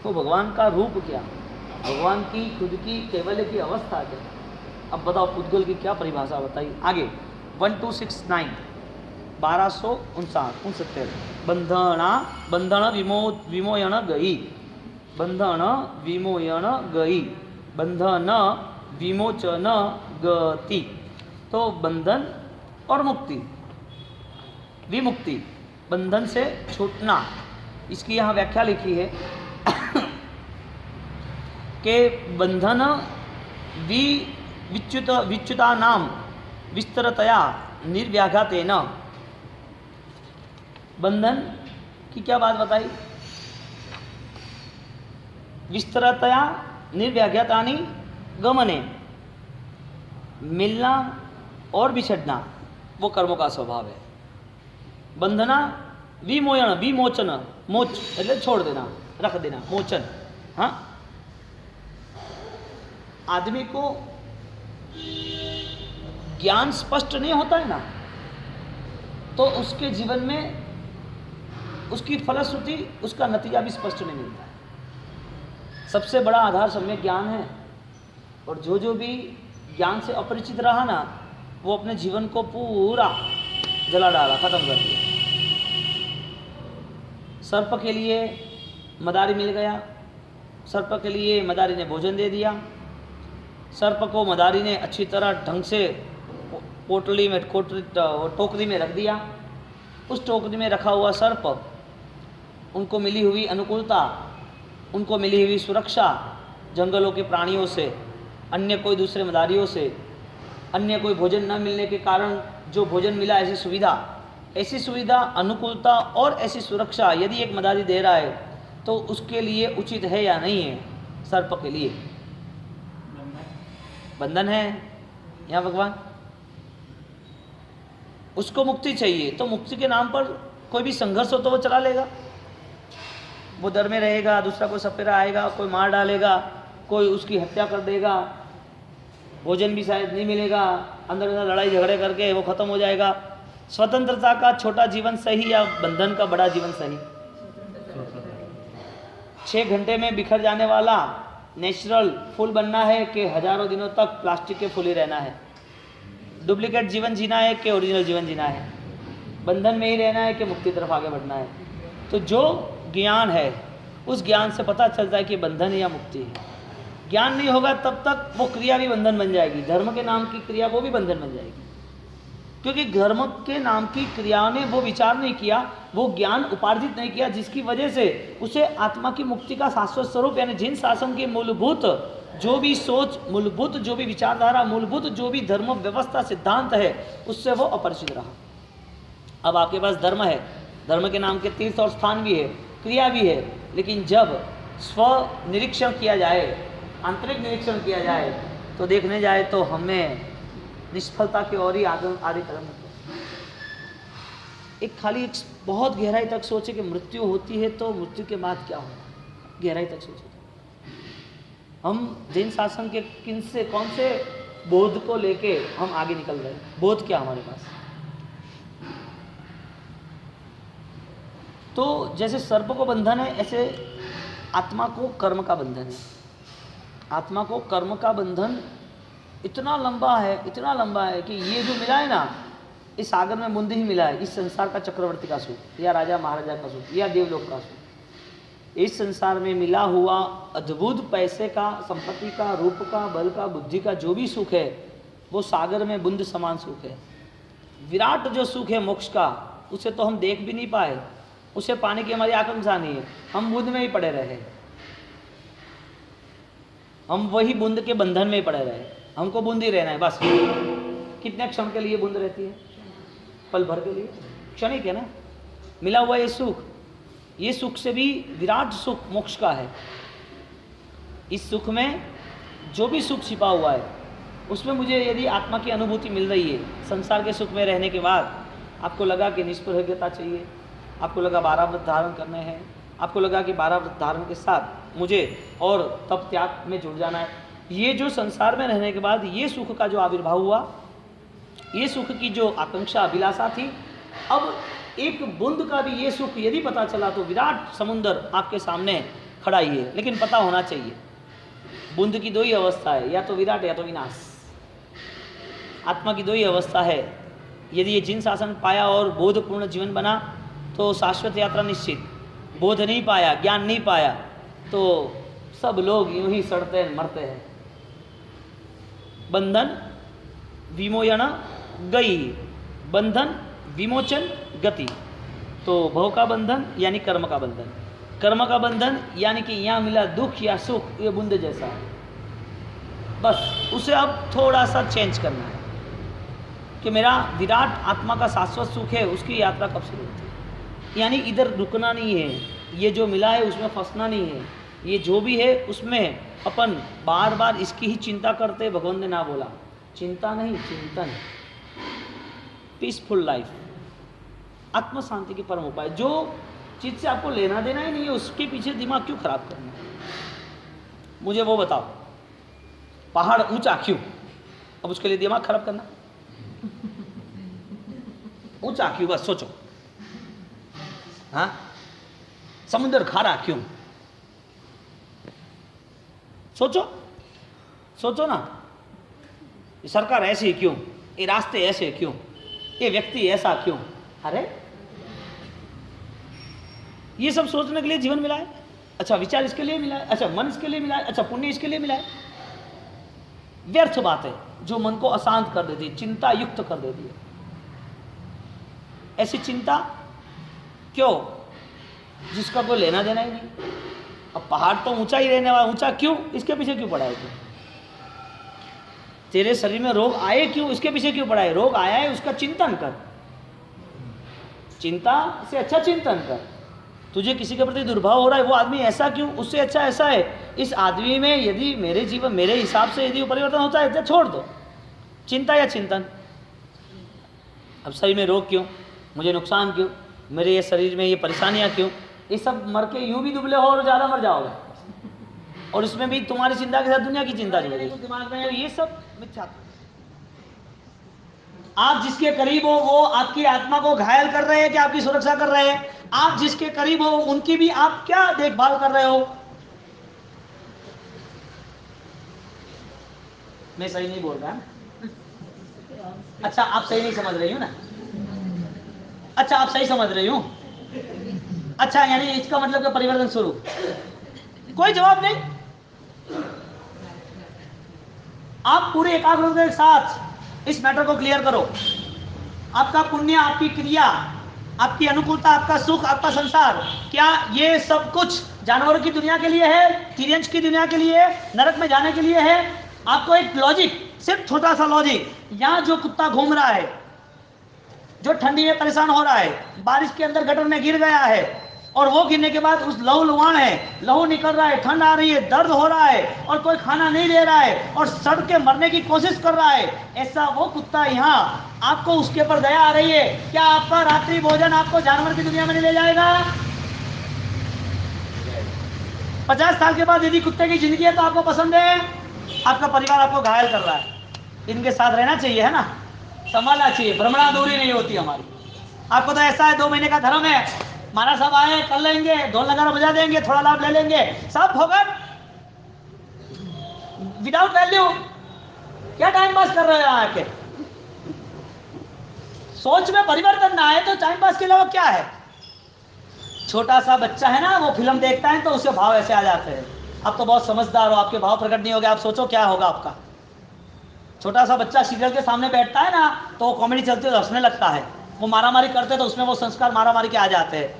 वो भगवान का रूप क्या, भगवान की खुद की केवल की अवस्था क्या? अब बताओ पुद्गल की क्या परिभाषा बताई आगे। 1269 1269 बंधन विमोयन गई, बंधन विमोयन गई, बंधन विमोचन गति। तो बंधन और मुक्ति, विमुक्ति, बंधन से छूटना, इसकी यहाँ व्याख्या लिखी है कि बंधन विच्युता नाम विस्तरतया निर्व्याघातेन। बंधन की क्या बात बताई? विस्तरतया निर्व्याघातानि गमने, मिलना और बिछड़ना वो कर्मों का स्वभाव है। बंधना विमोचन, विमोचन मोच એટલે छोड़ देना, रख देना, मोचन। हाँ, आदमी को ज्ञान स्पष्ट नहीं होता है ना, तो उसके जीवन में उसकी फलश्रुति, उसका नतीजा भी स्पष्ट नहीं मिलता है। सबसे बड़ा आधार सम्यक ज्ञान है, और जो भी ज्ञान से अपरिचित रहा ना, वो अपने जीवन को पूरा जला डाला, खत्म कर दिया। सर्प के लिए मदारी मिल गया, सर्प के लिए मदारी ने भोजन दे दिया, सर्प को मदारी ने अच्छी तरह ढंग से पोटली में टोकरी में रख दिया। उस टोकरी में रखा हुआ सर्प, उनको मिली हुई अनुकूलता, उनको मिली हुई सुरक्षा जंगलों के प्राणियों से, अन्य कोई दूसरे मदारियों से, अन्य कोई भोजन न मिलने के कारण जो भोजन मिला, ऐसी सुविधा, अनुकूलता और ऐसी सुरक्षा यदि एक मदारी दे रहा है तो उसके लिए उचित है या नहीं है? सर्प के लिए बंधन है या भगवान? उसको मुक्ति चाहिए, तो मुक्ति के नाम पर कोई भी संघर्ष हो तो वो चला लेगा। वो डर में रहेगा, दूसरा कोई सपेरा आएगा, कोई मार डालेगा, कोई उसकी हत्या कर देगा, भोजन भी शायद नहीं मिलेगा, अंदर अंदर लड़ाई झगड़े करके वो खत्म हो जाएगा। स्वतंत्रता का छोटा जीवन सही या बंधन का बड़ा जीवन सही? 6 घंटे में बिखर जाने वाला नेचुरल फूल बनना है कि हजारों दिनों तक प्लास्टिक के फूल ही रहना है? डुप्लीकेट जीवन जीना है कि ओरिजिनल जीवन जीना है? बंधन में ही रहना है कि मुक्ति तरफ आगे बढ़ना है? तो जो ज्ञान है, उस ज्ञान से पता चलता है कि बंधन या मुक्ति है। ज्ञान नहीं होगा तब तक वो क्रिया भी बंधन बन जाएगी, धर्म के नाम की क्रिया वो भी बंधन बन जाएगी, क्योंकि धर्म के नाम की क्रिया ने वो विचार नहीं किया, वो ज्ञान उपार्जित नहीं किया, जिसकी वजह से उसे आत्मा की मुक्ति का शाश्वत स्वरूप, यानी जिन शासन की मूलभूत जो भी सोच, मूलभूत जो भी विचारधारा, मूलभूत जो भी धर्म व्यवस्था सिद्धांत है, उससे वो अपरिचित रहा। अब आपके पास धर्म है, धर्म के नाम के तीर्थ और स्थान भी है, क्रिया भी है, लेकिन जब स्व निरीक्षण किया जाए, आंतरिक निरीक्षण किया जाए, तो देखने जाए तो हमें निष्फलता की ओर ही आगे कदम होते। एक खाली एक बहुत गहराई तक सोचे कि मृत्यु होती है तो मृत्यु के बाद क्या होगा, गहराई तक सोचे। हम जैन शासन के किन से, कौन से बोध को लेके हम आगे निकल रहे हैं? बोध क्या हमारे पास? तो जैसे सर्प को बंधन है, ऐसे आत्मा को कर्म का बंधन है। आत्मा को कर्म का बंधन इतना लंबा है, इतना लंबा है कि ये जो मिला है ना, इस सागर में बूंद ही मिला है। इस संसार का चक्रवर्ती का सुख, या राजा महाराजा का सुख, या देवलोक का सुख, इस संसार में मिला हुआ अद्भुत पैसे का, संपत्ति का, रूप का, बल का, बुद्धि का जो भी सुख है, वो सागर में बूंद समान सुख है। विराट जो सुख है मोक्ष का, उसे तो हम देख भी नहीं पाए, उसे पाने की हमारी आकांक्षा नहीं है, हम बूंद में ही पड़े रहे, हम वही बूंद के बंधन में ही पड़े रहे। हमको बूंद ही रहना है बस। कितने क्षण के लिए बूंद रहती है? पल भर के लिए, क्षणिक है ना। मिला हुआ ये सुख से भी विराट सुख मोक्ष का है। इस सुख में जो भी सुख छिपा हुआ है, उसमें मुझे यदि आत्मा की अनुभूति मिल रही है, संसार के सुख में रहने के बाद आपको लगा कि निष्प्रज्ञता चाहिए, आपको लगा 12 व्रत धारण करने हैं, आपको लगा कि 12 व्रत धारण के साथ मुझे और तप त्याग में जुड़ जाना है, ये जो संसार में रहने के बाद ये सुख का जो आविर्भाव हुआ, ये सुख की जो आकांक्षा, अभिलाषा थी, अब एक बूंद का भी ये सुख यदि पता चला तो विराट समुंदर आपके सामने खड़ा ही है। लेकिन पता होना चाहिए, बूंद की 2 ही अवस्था है, या तो विराट या तो विनाश। आत्मा की 2 ही अवस्था है। यदि ये जिन शासन पाया और बोधपूर्ण जीवन बना तो शाश्वत यात्रा निश्चित। बोध नहीं पाया, ज्ञान नहीं पाया, तो सब लोग यूं ही सड़ते हैं, मरते हैं। बंधन विमोचन गई, बंधन विमोचन गति। तो भव का बंधन यानी कर्म का बंधन, कर्म का बंधन यानी कि यहाँ मिला दुख या सुख, ये बूंद जैसा है, बस उसे अब थोड़ा सा चेंज करना है कि मेरा विराट आत्मा का शाश्वत सुख है, उसकी यात्रा कब शुरू होती है। यानी इधर रुकना नहीं है, ये जो मिला है उसमें फंसना नहीं है, ये जो भी है उसमें अपन बार बार इसकी ही चिंता करते। भगवान ने ना बोला चिंता नहीं, चिंतन, पीसफुल लाइफ, आत्म शांति के परम उपाय। जो चीज़ से आपको लेना देना ही नहीं है उसके पीछे दिमाग क्यों खराब करना है? मुझे वो बताओ, पहाड़ ऊंचा क्यों? अब उसके लिए दिमाग खराब करना? ऊंचा क्यों? बस सोचो। हाँ, समुद्र खारा क्यों? सोचो, सोचो ना। ये सरकार ऐसी क्यों? ये रास्ते ऐसे क्यों? ये व्यक्ति ऐसा क्यों? अरे ये सब सोचने के लिए जीवन मिला है। अच्छा, विचार इसके लिए मिला है, अच्छा मन इसके लिए मिला है, अच्छा पुण्य इसके लिए मिला है। व्यर्थ बातें जो मन को अशांत कर देती है, चिंता युक्त कर देती है। ऐसी चिंता क्यों जिसका कोई लेना देना ही नहीं? अब पहाड़ तो ऊंचा ही रहने वाला, ऊंचा क्यों? इसके पीछे क्यों पड़ा है तू? तेरे शरीर में रोग आए क्यों? इसके पीछे क्यों पड़ा है? रोग आया है उसका चिंतन कर। चिंता से अच्छा चिंतन कर। तुझे किसी के प्रति दुर्भाव हो रहा है, वो आदमी ऐसा क्यों? उससे अच्छा ऐसा है। इस आदमी में यदि मेरे जीवन मेरे हिसाब से यदि परिवर्तन होता है तो छोड़ दो। चिंता या चिंतन। अब शरीर में रोग क्यों? मुझे नुकसान क्यों? मेरे ये शरीर में ये परेशानियां क्यों? ये सब मर के यूं भी दुबले हो और ज़्यादा मर जाओगे, और इसमें भी तुम्हारी चिंता के साथ दुनिया की चिंता जुड़ेगी दिमाग में। तो ये सब मिथ्या। आप जिसके करीब हो वो आपकी आत्मा को घायल कर रहे हैं कि आपकी सुरक्षा कर रहे हैं? आप जिसके करीब हो उनकी भी आप क्या देखभाल कर रहे हो? मैं सही नहीं बोल रहा? अच्छा, आप सही नहीं समझ रही हो ना? अच्छा, आप सही समझ रही हो? अच्छा, यानी इसका मतलब कि परिवर्तन शुरू। कोई जवाब नहीं। आप पूरे एकाग्रता के साथ इस मैटर को क्लियर करो। आपका पुण्य, आपकी क्रिया, आपकी अनुकूलता, आपका सुख, आपका संसार, क्या ये सब कुछ जानवरों की दुनिया के लिए है? तिर्यंश की दुनिया के लिए है? नरक में जाने के लिए है? आपको एक लॉजिक, सिर्फ छोटा सा लॉजिक, यहाँ जो कुत्ता घूम रहा है, जो ठंडी में परेशान हो रहा है, बारिश के अंदर गटर में गिर गया है, और वो गिरने के बाद उस लहू लुहान है, लहू निकल रहा है, ठंड आ रही है, दर्द हो रहा है, और कोई खाना नहीं दे रहा है और सड़ के मरने की कोशिश कर रहा है, ऐसा वो कुत्ता यहाँ, आपको उसके ऊपर दया आ रही है, क्या आपका रात्रि भोजन आपको जानवर की दुनिया में नहीं ले जाएगा? 50 साल के बाद यदि कुत्ते की जिंदगी है तो आपको पसंद है? आपका परिवार आपको घायल कर रहा है, इनके साथ रहना चाहिए, है ना, संभालना चाहिए, भ्रमणा दूरी नहीं होती हमारी। आपको तो ऐसा है 2 महीने का धर्म है, महाराज साहब आए कर लेंगे, ढोल नगारा बजा देंगे, थोड़ा लाभ ले लेंगे, सब होगा विदाउट वैल्यू। क्या टाइम पास कर रहे हो आके? सोच में परिवर्तन ना आए तो टाइम पास के अलावा क्या है? छोटा सा बच्चा है ना, वो फिल्म देखता है तो उसके भाव ऐसे आ जाते हैं। आप तो बहुत समझदार हो, आपके भाव प्रकट नहीं हो गए, आप सोचो क्या होगा आपका। छोटा सा बच्चा सीरियल के सामने बैठता है ना तो वो कॉमेडी चलती है तो हंसने लगता है, वो मारामारी करते तो उसमें वो संस्कार मारामारी के आ जाते हैं।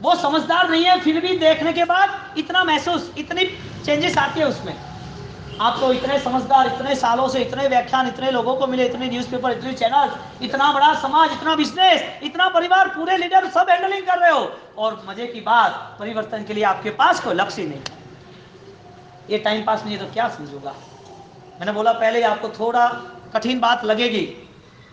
वो समझदार नहीं है, फिर भी देखने के बाद इतना महसूस, इतनी चेंजेस आती है उसमें। आप तो इतने समझदार, इतने सालों से इतने व्याख्यान इतने लोगों को मिले, इतने न्यूज़पेपर, इतने चैनल, इतना बड़ा समाज, इतना बिजनेस, इतना परिवार, पूरे लीडर सब हैंडलिंग कर रहे हो, और मजे की बात परिवर्तन के लिए आपके पास कोई लक्ष्य ही नहीं। ये टाइम पास नहीं है तो क्या समझूंगा? मैंने बोला पहले ही आपको थोड़ा कठिन बात लगेगी,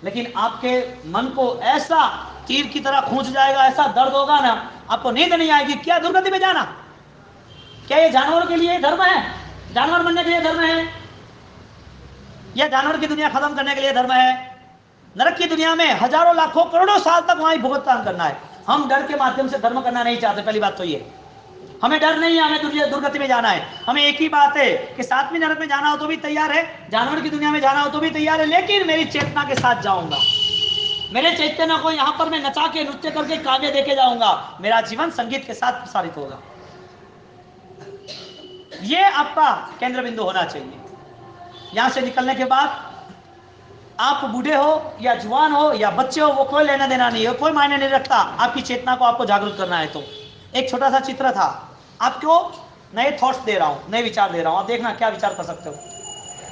लेकिन आपके मन को ऐसा तीर की तरह खींच जाएगा, ऐसा दर्द होगा ना, आपको नींद नहीं आएगी। क्या दुर्गति में जाना? क्या ये जानवरों के लिए धर्म है? जानवर बनने के लिए धर्म है? या जानवर की दुनिया खत्म करने के लिए धर्म है? नरक की दुनिया में हजारों लाखों करोड़ों साल तक वहां भुगतान करना है। हम डर के माध्यम से धर्म करना नहीं चाहते। पहली बात तो ये, हमें डर नहीं है, हमें दुर्गति में जाना है। हमें एक ही बात है कि 7वीं नरक में जाना हो तो भी तैयार है, जानवर की दुनिया में जाना हो तो भी तैयार है, लेकिन मेरी चेतना के साथ जाऊंगा। मेरे चैतन्य को यहाँ पर मैं नचा के, नृत्य करके, काव्य देके जाऊंगा। मेरा जीवन संगीत के साथ प्रसारित होगा। ये आपका केंद्र बिंदु होना चाहिए। यहां से निकलने के बाद आप बूढ़े हो या जवान हो या बच्चे हो, वो कोई लेना देना नहीं है, कोई मायने नहीं रखता। आपकी चेतना को आपको जागरूक करना है। तो एक छोटा सा चित्र था, आपको नए थॉट्स दे रहा हूं, नए विचार दे रहा हूं, आप देखना क्या विचार कर सकते हो।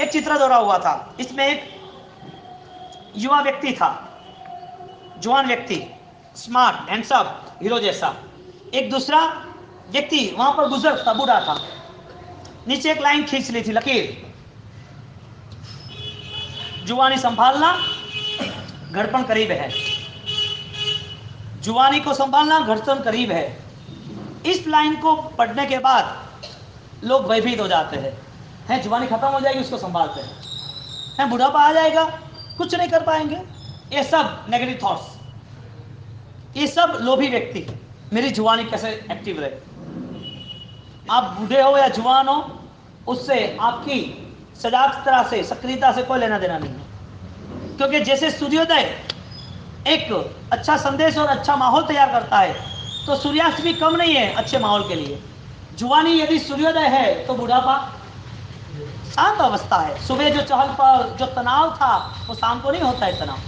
एक चित्र दोहरा हुआ था, इसमें एक युवा व्यक्ति था, जवान व्यक्ति, स्मार्ट हैंडसम हीरो जैसा। एक दूसरा व्यक्ति वहां पर बुजुर्ग था, बूढ़ा था। नीचे एक लाइन खींच ली थी, लकीर। जुवानी संभालना घड़पन करीब है, जुवानी को संभालना घड़पन करीब है। इस लाइन को पढ़ने के बाद लोग भयभीत हो जाते हैं, जुवानी खत्म हो जाएगी उसको संभालते हैं, बुढ़ापा आ जाएगा कुछ नहीं कर पाएंगे। ये सब नेगेटिव थॉट्स, ये सब लोभी व्यक्ति, मेरी जुवानी कैसे एक्टिव रहे। आप बूढ़े हो या जुवान हो, उससे आपकी सजागता से, सक्रियता से कोई लेना देना नहीं है। क्योंकि जैसे सूर्योदय एक अच्छा संदेश और अच्छा माहौल तैयार करता है, तो सूर्यास्त भी कम नहीं है अच्छे माहौल के लिए। जुवानी यदि सूर्योदय है तो बुढ़ापा शांत अवस्था है। सुबह जो चहल पहल, जो तनाव था, वो शाम को नहीं होता है तनाव।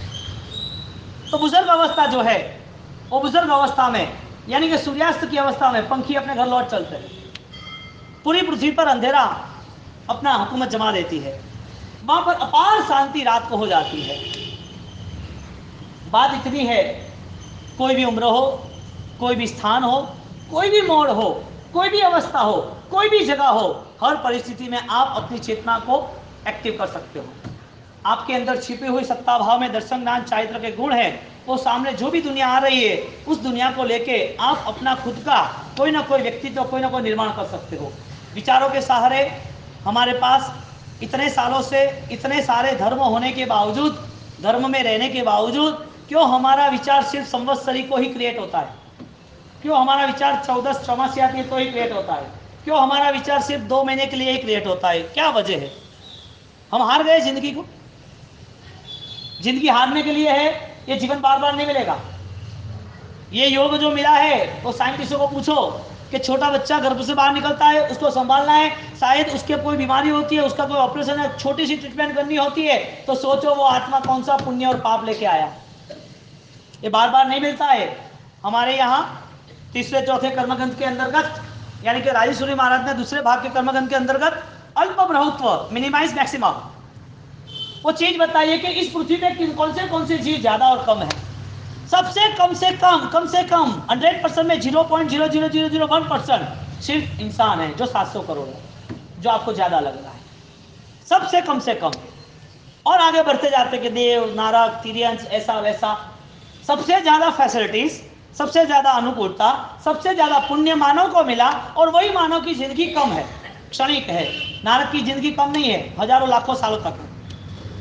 तो बुजुर्ग अवस्था जो है, वो बुजुर्ग अवस्था में यानी कि सूर्यास्त की अवस्था में पंखी अपने घर लौट चलते हैं। पूरी पृथ्वी पर अंधेरा अपना हुकूमत जमा देती है, वहां पर अपार शांति रात को हो जाती है। बात इतनी है, कोई भी उम्र हो, कोई भी स्थान हो, कोई भी मोड़ हो, कोई भी अवस्था हो, कोई भी जगह हो, हर परिस्थिति में आप अपनी चेतना को एक्टिव कर सकते हो। आपके अंदर छिपी हुई सत्ता भाव में दर्शन ज्ञान चारित्र के गुण है, वो सामने जो भी दुनिया आ रही है, उस दुनिया को लेके आप अपना खुद का कोई ना कोई व्यक्तित्व, कोई ना कोई निर्माण कर सकते हो। विचारों के सहारे हमारे पास इतने सालों से इतने सारे धर्म होने के बावजूद, धर्म में रहने के बावजूद, क्यों हमारा विचार सिर्फ संवत्सरी को ही क्रिएट होता है? क्यों हमारा विचार 14 चौमासी आती है तो ही क्रिएट होता है? क्यों हमारा विचार सिर्फ 2 महीने के लिए ही क्रिएट होता है? क्या वजह है? हम हार गए जिंदगी को। जिंदगी हारने के लिए है, ये जीवन बार बार नहीं मिलेगा। ये योग जो मिला है, वो साइंटिस्टों को पूछो कि छोटा बच्चा गर्भ से बाहर निकलता है, उसको संभालना है, शायद उसके कोई बीमारी होती है, उसका कोई ऑपरेशन है, छोटी सी ट्रीटमेंट करनी होती है, तो सोचो वो आत्मा कौन सा पुण्य और पाप लेके आया। ये बार बार नहीं मिलता है। हमारे यहाँ तीसरे चौथे कर्मगंध के अंतर्गत, यानी कि राजेश्वरी महाराज ने दूसरे भाग के कर्मगंध के अंतर्गत अल्प बहुत्व, मिनिमाइज मैक्सिमम, वो चीज बताइए कि इस पृथ्वी पे कौन सी चीज ज्यादा और कम है। सबसे कम से कम 100% में 0.00001% सिर्फ इंसान है, जो 700 करोड़ है, जो आपको ज्यादा लग रहा है। सबसे कम और आगे बढ़ते जाते कि देव, नारक, तिर्यंश, ऐसा वैसा, सबसे ज्यादा फैसिलिटीज, सबसे ज्यादा अनुकूलता, सबसे ज्यादा पुण्य मानव को मिला, और वही मानव की जिंदगी कम है, क्षणिक है। नारक की जिंदगी कम नहीं है, हजारों लाखों सालों तक।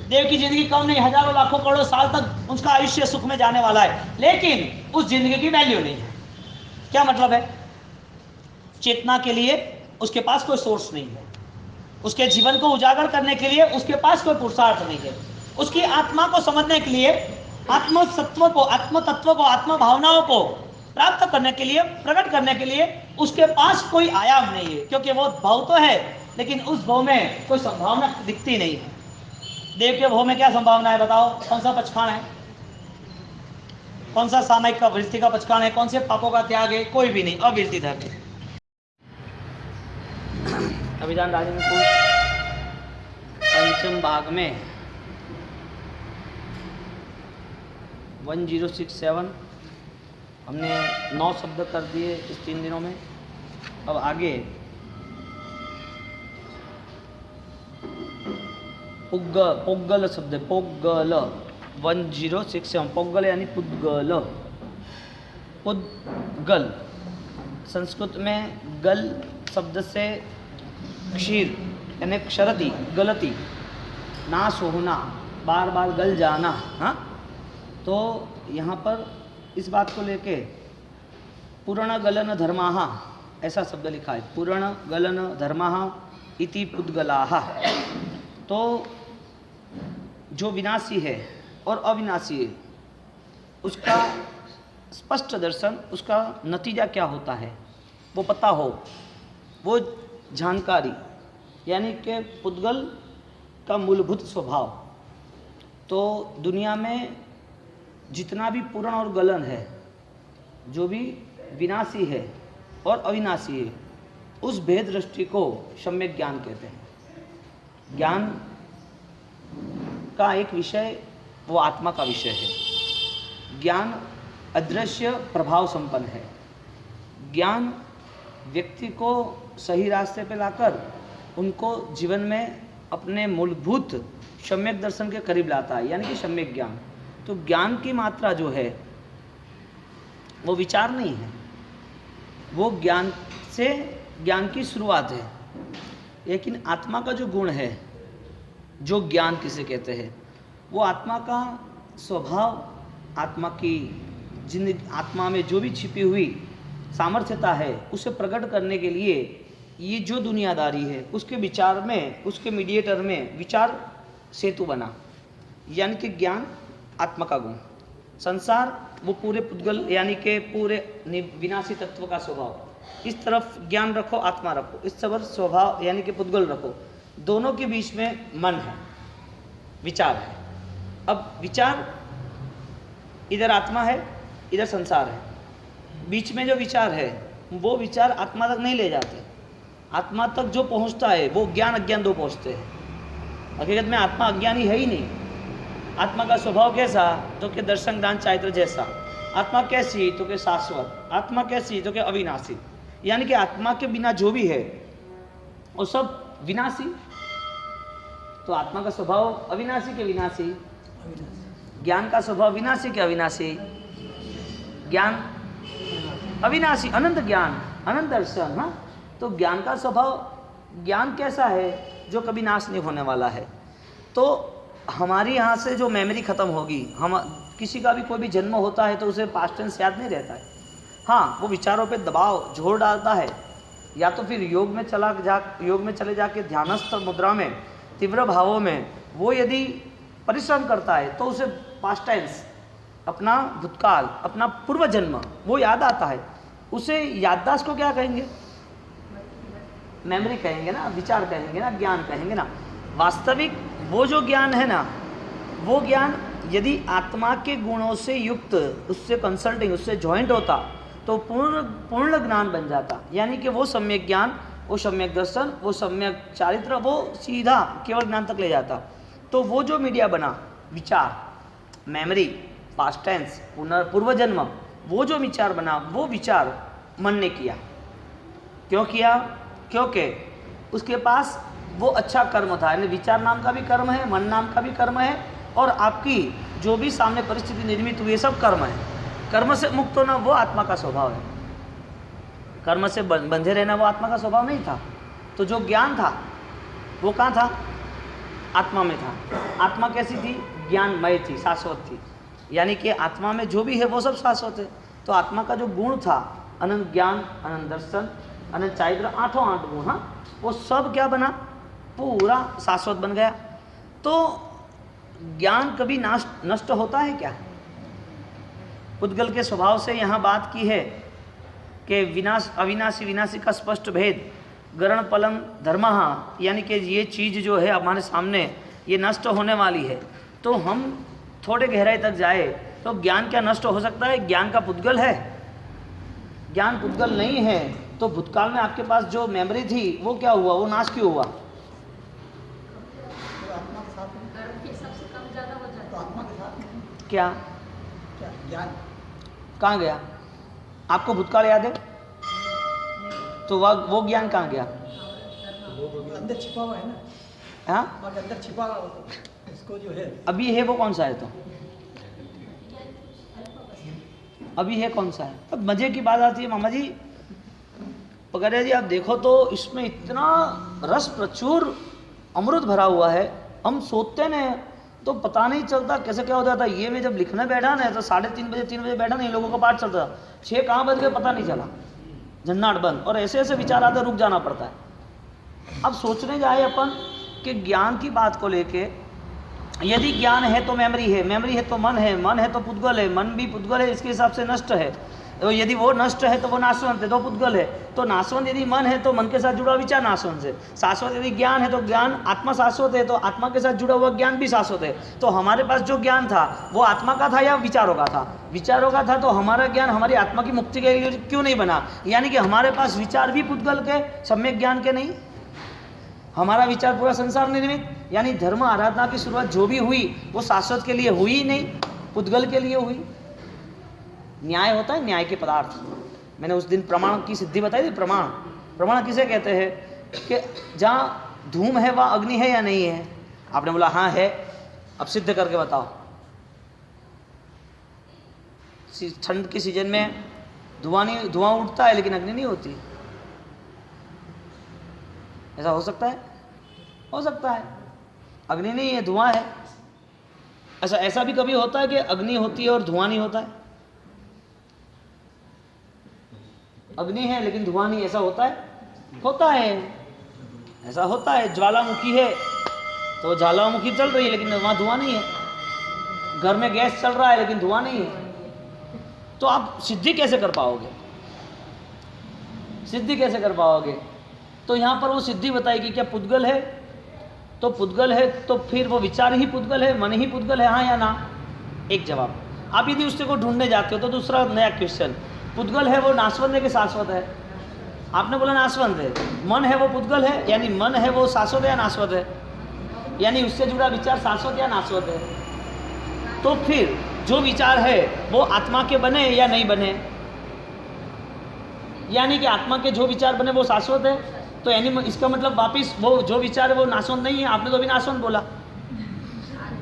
देव की जिंदगी कम नहीं, हजारों लाखों करोड़ों साल तक उसका आयुष्य सुख में जाने वाला है, लेकिन उस जिंदगी की वैल्यू नहीं है। क्या मतलब है? चेतना के लिए उसके पास कोई सोर्स नहीं है, उसके जीवन को उजागर करने के लिए उसके पास कोई पुरुषार्थ नहीं है, उसकी आत्मा को समझने के लिए, आत्म तत्व को, आत्म भावनाओं को प्राप्त करने के लिए, प्रकट करने के लिए उसके पास कोई आयाम नहीं है। क्योंकि वो भाव तो है, लेकिन उस भाव में कोई संभावना दिखती नहीं है। देव के भाव में क्या संभावना है बताओ? कौन सा पचखान है? कौन सा सामायिक का वृत्ति का पचखान है? कौन से पापों का त्याग है? कोई भी नहीं, अवृत्ति धर्म है। अभिधान राजनीति पंचम भाग में 1067 हमने 9 शब्द कर दिए इस 3 दिनों में। अब आगे पोग्गल शब्द, पोग्गल 1067, पोग्गल यानी पुद्गल। पुद्गल संस्कृत में गल शब्द से क्षीर यानी क्षरति, गलती, नाश होना, बार बार गल जाना। हाँ, तो यहाँ पर इस बात को लेके पूर्ण गलन धर्माः ऐसा शब्द लिखा है, पूर्ण गलन धर्माः इति पुद्गलाः। तो जो विनाशी है और अविनाशी है, उसका स्पष्ट दर्शन, उसका नतीजा क्या होता है वो पता हो, वो जानकारी, यानी कि पुद्गल का मूलभूत स्वभाव। तो दुनिया में जितना भी पूर्ण और गलन है, जो भी विनाशी है और अविनाशी है, उस भेद दृष्टि को सम्यक ज्ञान कहते हैं। ज्ञान का एक विषय वो आत्मा का विषय है। ज्ञान अदृश्य प्रभाव संपन्न है। ज्ञान व्यक्ति को सही रास्ते पे लाकर उनको जीवन में अपने मूलभूत सम्यक दर्शन के करीब लाता है, यानी कि सम्यक ज्ञान। तो ज्ञान की मात्रा जो है वो विचार नहीं है, वो ज्ञान से ज्ञान की शुरुआत है। लेकिन आत्मा का जो गुण है, जो ज्ञान किसे कहते हैं, वो आत्मा का स्वभाव, आत्मा की जिंदगी, आत्मा में जो भी छिपी हुई सामर्थ्यता है उसे प्रकट करने के लिए ये जो दुनियादारी है उसके विचार में, उसके मीडिएटर में विचार सेतु बना, यानी कि ज्ञान आत्मा का गुण, संसार वो पूरे पुद्गल यानी कि पूरे विनाशी तत्व का स्वभाव। इस तरफ ज्ञान रखो, आत्मा रखो, इस तरफ स्वभाव यानी कि पुद्गल रखो, दोनों के बीच में मन है, विचार है। अब विचार इधर आत्मा है, इधर संसार है, बीच में जो विचार है वो विचार आत्मा तक नहीं ले जाते। आत्मा तक जो पहुंचता है वो ज्ञान अज्ञान दो पहुंचते हैं। हकीकत में आत्मा अज्ञानी है ही नहीं। आत्मा का स्वभाव कैसा, तो कि दर्शन दान चारित्र जैसा। आत्मा कैसी, तो कि शाश्वत। आत्मा कैसी, तो कि अविनाशी, यानी कि आत्मा के बिना जो भी है वो सब विनाशी। तो आत्मा का स्वभाव अविनाशी के विनाशी, ज्ञान का स्वभाव विनाशी के अविनाशी, ज्ञान अविनाशी, अनंत ज्ञान, अनंत दर्शन। हाँ, तो ज्ञान का स्वभाव, ज्ञान कैसा है, जो कभी नाश नहीं होने वाला है। तो हमारी यहाँ से जो मेमोरी खत्म होगी, हम किसी का भी कोई भी जन्म होता है तो उसे पास्ट टेंस याद नहीं रहता है। हाँ, वो विचारों पे दबाव जोर डालता है, या तो फिर योग में चले जाके ध्यानस्थ मुद्रा में तीव्र भावों में वो यदि परिश्रम करता है तो उसे पास्ट टेंस, अपना भूतकाल, अपना पूर्व जन्म वो याद आता है। उसे याददाश्त को क्या कहेंगे, मेमोरी कहेंगे ना, विचार कहेंगे ना, ज्ञान कहेंगे ना। वास्तविक वो जो ज्ञान है ना, वो ज्ञान यदि आत्मा के गुणों से युक्त, उससे कंसल्टिंग, उससे जॉइंट होता तो पूर्ण ज्ञान बन जाता। यानी कि वो सम्यक ज्ञान, वो सम्यक दर्शन, वो सम्यक चारित्र, वो सीधा केवल ज्ञान तक ले जाता। तो वो जो मीडिया बना, विचार, मेमोरी, पास्ट टेंस, पूर्व जन्म, वो जो विचार बना, वो विचार मन ने किया। क्यों किया, क्योंकि उसके पास वो अच्छा कर्म था। यानी विचार नाम का भी कर्म है, मन नाम का भी कर्म है, और आपकी जो भी सामने परिस्थिति निर्मित हुई, सब कर्म है। कर्म से मुक्त होना वो आत्मा का स्वभाव है। कर्म से बंधे रहना वो आत्मा का स्वभाव नहीं था। तो जो ज्ञान था वो कहाँ था, आत्मा में था। आत्मा कैसी थी, ज्ञानमय थी, शाश्वत थी। यानी कि आत्मा में जो भी है वो सब शाश्वत है। तो आत्मा का जो गुण था, अनंत ज्ञान, अनंत दर्शन, अनंत चारित्र, आठों 8 गुण, हाँ, वो सब क्या बना, पूरा शाश्वत बन गया। तो ज्ञान कभी नष्ट होता है क्या? पुद्गल के स्वभाव से यहाँ बात की है कि विनाश अविनाशी विनाशी का स्पष्ट भेद, गरण पलम धर्म, यानी कि ये चीज़ जो है हमारे सामने ये नष्ट होने वाली है। तो हम थोड़े गहराई तक जाए तो ज्ञान क्या नष्ट हो सकता है? ज्ञान का पुद्गल है? ज्ञान पुद्गल नहीं है तो भूतकाल में आपके पास जो मेमोरी थी वो क्या हुआ, वो नाश क्यों हुआ? क्या ज्ञान कहाँ गया? आपको भूतकाल याद है तो वो ज्ञान कहाँ गया? अंदर छिपा हुआ है ना, हाँ, अंदर छिपा हुआ इसको जो है अभी है वो कौन सा है? तो अभी है कौन सा है? अब मजे की बात आती है मामा जी, पकड़िया जी, आप देखो तो इसमें इतना रस प्रचुर अमृत भरा हुआ है। हम सोते न तो पता नहीं चलता कैसे क्या हो जाता। ये मैं जब लिखने बैठा ना तो 3:30 बजे 3 बजे बैठा ना, इन लोगों का पाठ चलता, 6 कहाँ बज गए पता नहीं चला, झन्नाट बंद, और ऐसे ऐसे विचार आते, रुक जाना पड़ता है। अब सोचने जाए अपन कि ज्ञान की बात को लेके, यदि ज्ञान है तो मेमोरी है, मेमोरी है तो मन है, मन है तो पुद्गल है, मन भी पुद्गल है, इसके हिसाब से नष्ट है। तो यदि वो नष्ट है तो वो नाशवंत है, तो पुद्गल है। तो नाशवंत यदि मन है तो मन के साथ जुड़ा विचार नाशवंत है। शाश्वत यदि ज्ञान है तो ज्ञान, आत्मा शाश्वत है तो आत्मा के साथ जुड़ा हुआ ज्ञान भी शाश्वत है। तो हमारे पास जो ज्ञान था वो आत्मा का था या विचारों का था? विचारों का था। तो हमारा ज्ञान हमारी आत्मा की मुक्ति के लिए क्यों नहीं बना? यानी कि हमारे पास विचार भी पुद्गल के, सम्यक ज्ञान के नहीं। हमारा विचार पूरा संसार निर्मित, यानी धर्म आराधना की शुरुआत जो भी हुई वो शाश्वत के लिए हुई ही नहीं, पुद्गल के लिए हुई। न्याय होता है, न्याय के पदार्थ। मैंने उस दिन प्रमाण की सिद्धि बताई थी। प्रमाण किसे कहते हैं? कि जहाँ धूम है वह अग्नि है या नहीं है? आपने बोला हाँ है। अब सिद्ध करके बताओ। ठंड के सीजन में धुआं उठता है लेकिन अग्नि नहीं होती। ऐसा हो सकता है? हो सकता है। अग्नि नहीं है, धुआं है। अच्छा, ऐसा भी कभी होता है कि अग्नि होती है और धुआं नहीं होता है? अग्नि है लेकिन धुआं नहीं, ऐसा होता है? होता है, ऐसा होता है। ज्वालामुखी है तो ज्वालामुखी चल रही है लेकिन वहां धुआं नहीं है। घर में गैस चल रहा है लेकिन धुआं नहीं है। तो आप सिद्धि कैसे कर पाओगे? सिद्धि कैसे कर पाओगे? तो यहां पर वो सिद्धि बताएगी क्या पुद्गल है? तो पुद्गल है तो फिर वो विचार ही पुद्गल है, मन ही पुद्गल है, हाँ या ना? एक जवाब। आप यदि उससे को ढूंढने जाते हो तो दूसरा नया क्वेश्चन, पुद्गल है वो नाशवंत है कि शाश्वत है? आपने बोला नाशवंत है। मन है वो पुद्गल है, यानी मन है वो शाश्वत है या नाशवत है? यानी उससे जुड़ा विचार शाश्वत या नाशवत है? तो फिर जो विचार है वो आत्मा के बने या नहीं बने? यानी कि आत्मा के जो विचार बने वो शाश्वत है, तो यानी इसका मतलब वापिस वो जो विचार है वो नाशवंत नहीं है। आपने तो अभी नाशवंत बोला।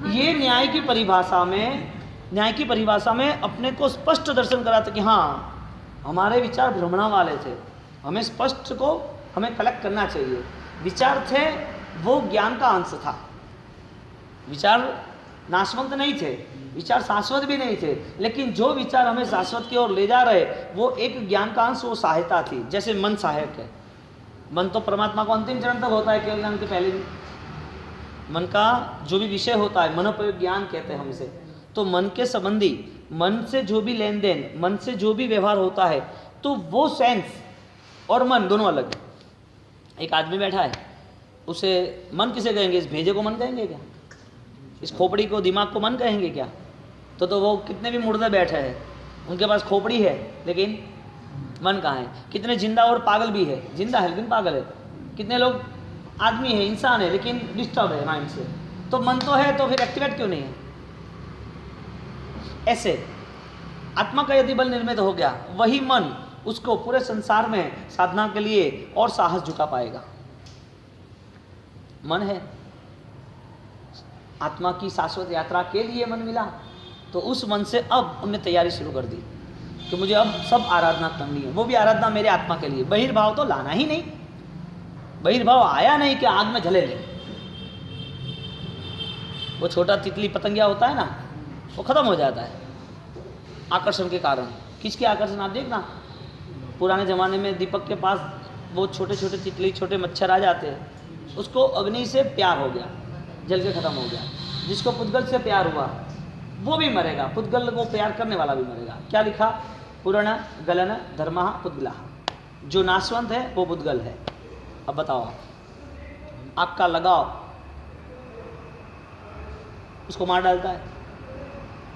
ये न्याय की परिभाषा में अपने को स्पष्ट दर्शन कराते कि हाँ हमारे विचार भ्रमणा वाले थे, हमें स्पष्ट को हमें कलेक्ट करना चाहिए। विचार थे वो ज्ञान का अंश था। विचार नाशवंत नहीं थे, विचार शाश्वत भी नहीं थे, लेकिन जो विचार हमें शाश्वत की ओर ले जा रहे वो एक ज्ञान का अंश, वो सहायता थी। जैसे मन सहायक है। मन तो परमात्मा को अंतिम चरण तक होता है, केवल ज्ञान के पहले भी। मन का जो भी विषय होता है, मनोप्रयोग ज्ञान कहते हैं हम इसे। तो मन के संबंधी, मन से जो भी लेन देन, मन से जो भी व्यवहार होता है, तो वो सेंस और मन दोनों अलग है। एक आदमी बैठा है, उसे मन किसे कहेंगे? इस भेजे को मन कहेंगे क्या? इस खोपड़ी को, दिमाग को मन कहेंगे क्या? तो वो कितने भी मुर्दे बैठे हैं, उनके पास खोपड़ी है लेकिन मन कहाँ है? कितने जिंदा और पागल भी है, जिंदा है लेकिन पागल है। कितने लोग आदमी है, इंसान है, लेकिन डिस्टर्ब है माइंड से। तो मन तो है, तो फिर एक्टिवेट क्यों नहीं है? ऐसे आत्मा का यदि बल निर्मित हो गया, वही मन उसको पूरे संसार में साधना के लिए और साहस जुटा पाएगा। मन है, आत्मा की शाश्वत यात्रा के लिए मन मिला, तो उस मन से अब हमने तैयारी शुरू कर दी कि मुझे अब सब आराधना करनी है। वो भी आराधना मेरे आत्मा के लिए। बहिर्भाव तो लाना ही नहीं। बहिर्भाव आया नहीं कि आग में जले ले। वो छोटा तितली पतंगिया होता है ना, वो खत्म हो जाता है आकर्षण के कारण। किसके आकर्षण? आप देखना, पुराने ज़माने में दीपक के पास वो छोटे छोटे तितली, छोटे मच्छर आ जाते हैं। उसको अग्नि से प्यार हो गया, जल के खत्म हो गया। जिसको पुद्गल से प्यार हुआ वो भी मरेगा, पुद्गल को प्यार करने वाला भी मरेगा। क्या लिखा? पुरण गलन धर्म पुद्गला। जो नाशवंत है वो पुद्गल है। अब बताओ, आपका लगाव उसको मार डालता है।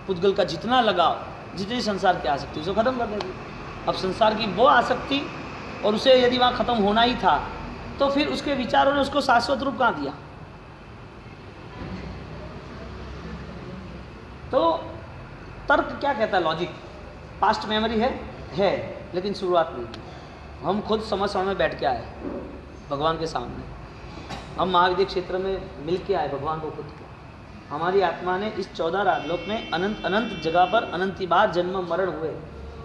पुद्गल का जितना लगाव, जितनी संसार की आसक्ति, उसको खत्म कर देगी। अब संसार की वो आसक्ति, और उसे यदि वहाँ खत्म होना ही था तो फिर उसके विचारों ने उसको शाश्वत रूप कहाँ दिया? तो तर्क क्या कहता है? लॉजिक, पास्ट मेमोरी है लेकिन शुरुआत नहीं की। हम खुद समझ में बैठ के आए भगवान के सामने। हम महाविद्य क्षेत्र में मिल के आए भगवान को खुद को। हमारी आत्मा ने इस 14 राजलोक में अनंत अनंत जगह पर अनंत बार जन्म मरण हुए,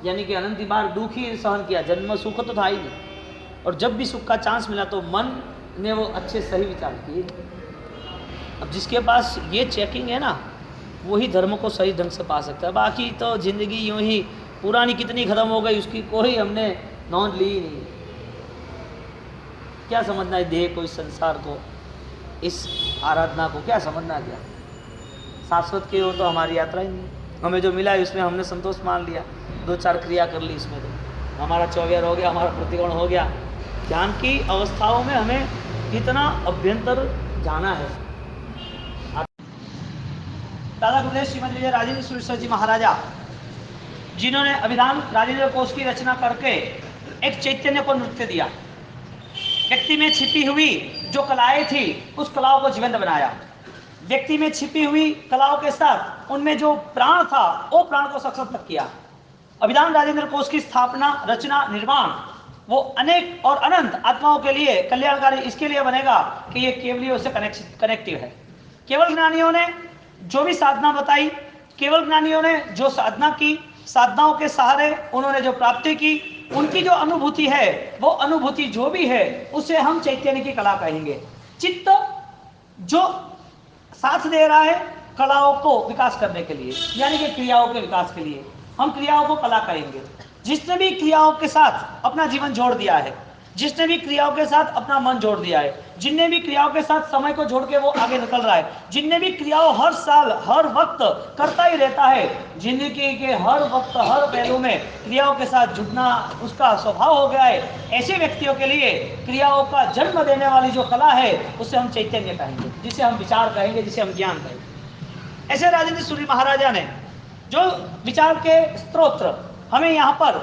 यानी कि अनंत बार दुख ही सहन किया। जन्म सुख तो था ही नहीं, और जब भी सुख का चांस मिला तो मन ने वो अच्छे सही विचार किए। अब जिसके पास ये चेकिंग है ना, वही धर्म को सही ढंग से पा सकता है। बाकी तो जिंदगी यूं ही पुरानी कितनी खत्म हो गई, उसकी कोई हमने नोंद ली ही नहीं। क्या समझना है देह को, इस संसार को, इस आराधना को क्या समझना? क्या शाश्वत की ओर तो हमारी यात्रा ही नहीं। हमें जो मिला है उसमें हमने संतोष मान लिया, 2-4 क्रिया कर ली, इसमें तो हमारा चौव्यर हो गया, हमारा प्रतिकोण हो गया। ज्ञान की अवस्थाओं में हमें कितना अभ्यंतर जाना है। दादा गुरुदेव श्रीमद विजय राजेंद्र सुरेश्वर जी महाराजा, जिन्होंने अभिधान राजेंद्र कोश की रचना करके एक चैतन्य को नृत्य दिया। व्यक्ति में छिपी हुई जो कलाएं थी उस कलाओं को जीवंत बनाया। व्यक्ति में छिपी हुई कलाओं के साथ उनमें जो प्राण था वो प्राण को सशक्त किया। अभिधान राजेंद्र कोश की स्थापना, रचना, निर्माण वो अनेक और अनंत आत्माओं के लिए कल्याणकारी इसके लिए बनेगा कि ये केवलियों से कनेक्टिव है। केवल ज्ञानियों ने जो भी साधना बताई, केवल ज्ञानियों ने जो साधना की, साधनाओं के सहारे उन्होंने जो प्राप्ति की, उनकी जो अनुभूति है, वो अनुभूति जो भी है उसे हम चैतन्य की कला कहेंगे। चित्त जो साथ दे रहा है कलाओं को विकास करने के लिए, यानी कि क्रियाओं के विकास के लिए, हम क्रियाओं को कला कहेंगे। जिसने भी क्रियाओं के साथ अपना जीवन जोड़ दिया है, जिसने भी क्रियाओं के साथ अपना मन जोड़ दिया है, जिनने भी क्रियाओं के साथ समय को जोड़ के वो आगे निकल रहा है, जिनने भी क्रियाओं हर साल हर वक्त करता ही रहता है, जिंदगी के हर वक्त हर पहलू में क्रियाओं के साथ जुड़ना उसका स्वभाव हो गया है, ऐसे व्यक्तियों के लिए क्रियाओं का जन्म देने वाली जो कला है उसे हम चैतन्य कहेंगे, जिसे हम विचार कहेंगे, जिसे हम ज्ञान कहेंगे। ऐसे राजेंद्र सूरी महाराजा ने जो विचार के स्तोत्र हमें यहाँ पर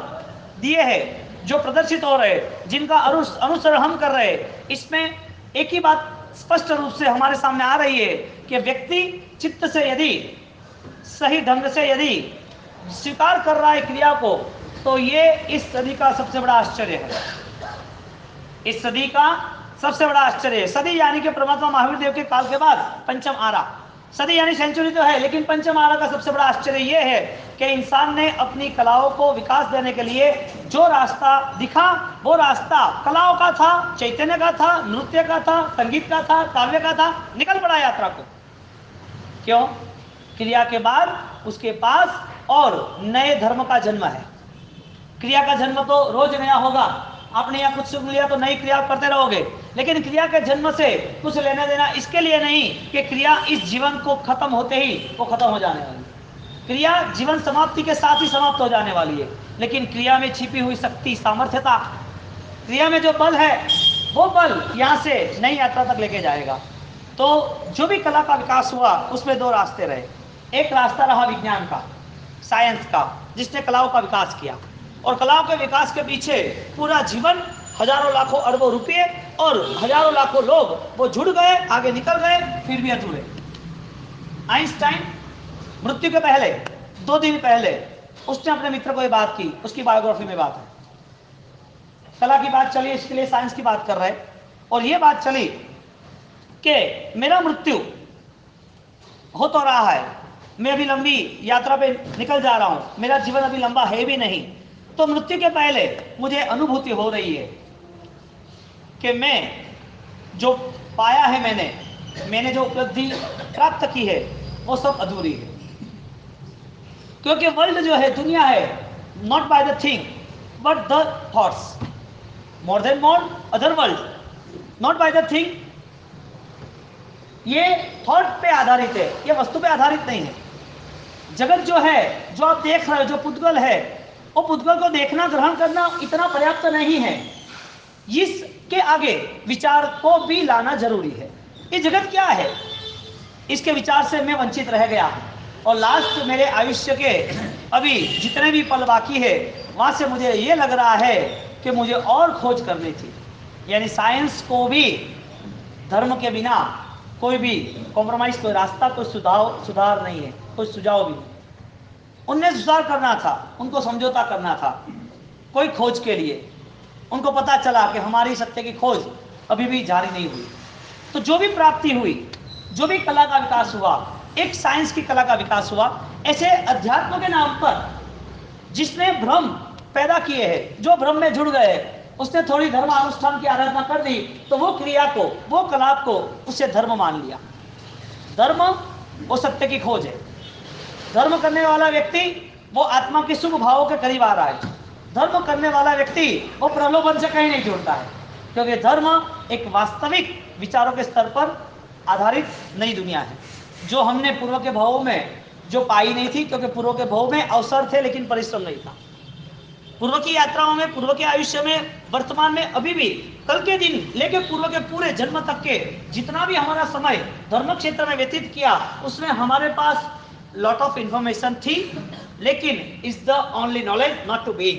दिए हैं, जो प्रदर्शित हो रहे, जिनका अनुसरण हम कर रहे, इसमें एक ही बात स्पष्ट रूप से हमारे सामने आ रही है कि व्यक्ति चित्त से यदि सही ढंग से यदि स्वीकार कर रहा है क्रिया को, तो ये इस सदी का सबसे बड़ा आश्चर्य है। इस सदी का सबसे बड़ा आश्चर्य है। सदी यानी कि परमात्मा महावीर देव के काल के बाद पंचम आरा, सदी यानी सेंचुरी तो है, लेकिन पंचम आरा का सबसे बड़ा आश्चर्य यह है कि इंसान ने अपनी कलाओं को विकास देने के लिए जो रास्ता दिखा, वो रास्ता कलाओं का था, चैतन्य का था, नृत्य का था, संगीत का था, काव्य का था, निकल पड़ा यात्रा को। क्यों? क्रिया के बाद उसके पास और नए धर्म का जन्म है। क्रिया का जन्म तो रोज नया होगा, आपने यहाँ कुछ सुन लिया तो नई क्रिया करते रहोगे, लेकिन क्रिया के जन्म से कुछ लेना देना इसके लिए नहीं कि क्रिया इस जीवन को खत्म होते ही वो खत्म हो जाने वाली। क्रिया जीवन समाप्ति के साथ ही समाप्त हो जाने वाली है, लेकिन क्रिया में छिपी हुई शक्ति, सामर्थ्यता, क्रिया में जो बल है, वो बल यहाँ से नई यात्रा तक लेके जाएगा। तो जो भी कला का विकास हुआ उसमें दो रास्ते रहे। एक रास्ता रहा विज्ञान का, साइंस का, जिसने कलाओं का विकास किया, और कलाओं के विकास के पीछे पूरा जीवन, हजारों लाखों अरबों रुपये और हजारों लाखों लोग वो जुड़ गए, आगे निकल गए, फिर भी अधूरे। आइंस्टाइन मृत्यु के पहले 2 दिन पहले उसने अपने मित्र को ये बात की, उसकी बायोग्राफी में बात है। कला की बात चली, इसके लिए साइंस की बात कर रहे, और ये बात चली कि मेरा मृत्यु हो तो रहा है, मैं अभी लंबी यात्रा पे निकल जा रहा हूं, मेरा जीवन अभी लंबा है भी नहीं, तो मृत्यु के पहले मुझे अनुभूति हो रही है कि मैं जो पाया है, मैंने जो उपलब्धि प्राप्त की है, वो सब अधूरी है। क्योंकि वर्ल्ड जो है, दुनिया है, not by the thing but the thoughts, more than more other world, not by the thing. ये थॉट पे आधारित है, ये वस्तु पे आधारित नहीं है। जगत जो है, जो आप देख रहे हो, जो पुद्गल है, वो पुद्गल को देखना, ग्रहण करना इतना पर्याप्त नहीं है, इसके आगे विचार को भी लाना जरूरी है। ये जगत क्या है, इसके विचार से मैं वंचित रह गया, और लास्ट मेरे आयुष्य के अभी जितने भी पल बाकी है, वहां से मुझे ये लग रहा है कि मुझे और खोज करनी थी। यानी साइंस को भी धर्म के बिना कोई भी कॉम्प्रोमाइज, कोई रास्ता, कोई सुधार नहीं है, कोई सुझाव भी नहीं। उन्हें सुधार करना था, उनको समझौता करना था कोई खोज के लिए। उनको पता चला कि हमारी सत्य की खोज अभी भी जारी नहीं हुई। तो जो भी प्राप्ति हुई, जो भी कला का विकास हुआ, एक साइंस की कला का विकास हुआ, ऐसे अध्यात्म के नाम पर जिसने भ्रम पैदा किए हैं, जो भ्रम में जुड़ गए, उसने थोड़ी धर्म अनुष्ठान की आराधना कर दी, तो वो क्रिया को, वो कला को उसे धर्म मान लिया। धर्म वो सत्य की खोज है। धर्म करने वाला व्यक्ति वो आत्मा के शुभ भावों के करीब आ रहा है। धर्म करने वाला व्यक्ति वो प्रलोभन से कहीं नहीं जुड़ता है, क्योंकि धर्म एक वास्तविक विचारों के स्तर पर आधारित नई दुनिया है, जो हमने पूर्व के भावों में जो पाई नहीं थी, क्योंकि पूर्व के भाव में अवसर थे लेकिन परिश्रम नहीं था। पूर्व की यात्राओं में, पूर्व के आयुष्य में, वर्तमान में, अभी भी, कल के दिन लेके पूर्व के पूरे जन्म तक के जितना भी हमारा समय धर्म क्षेत्र में व्यतीत किया, उसमें हमारे पास लॉट ऑफ इंफॉर्मेशन थी, लेकिन is the only knowledge not to B.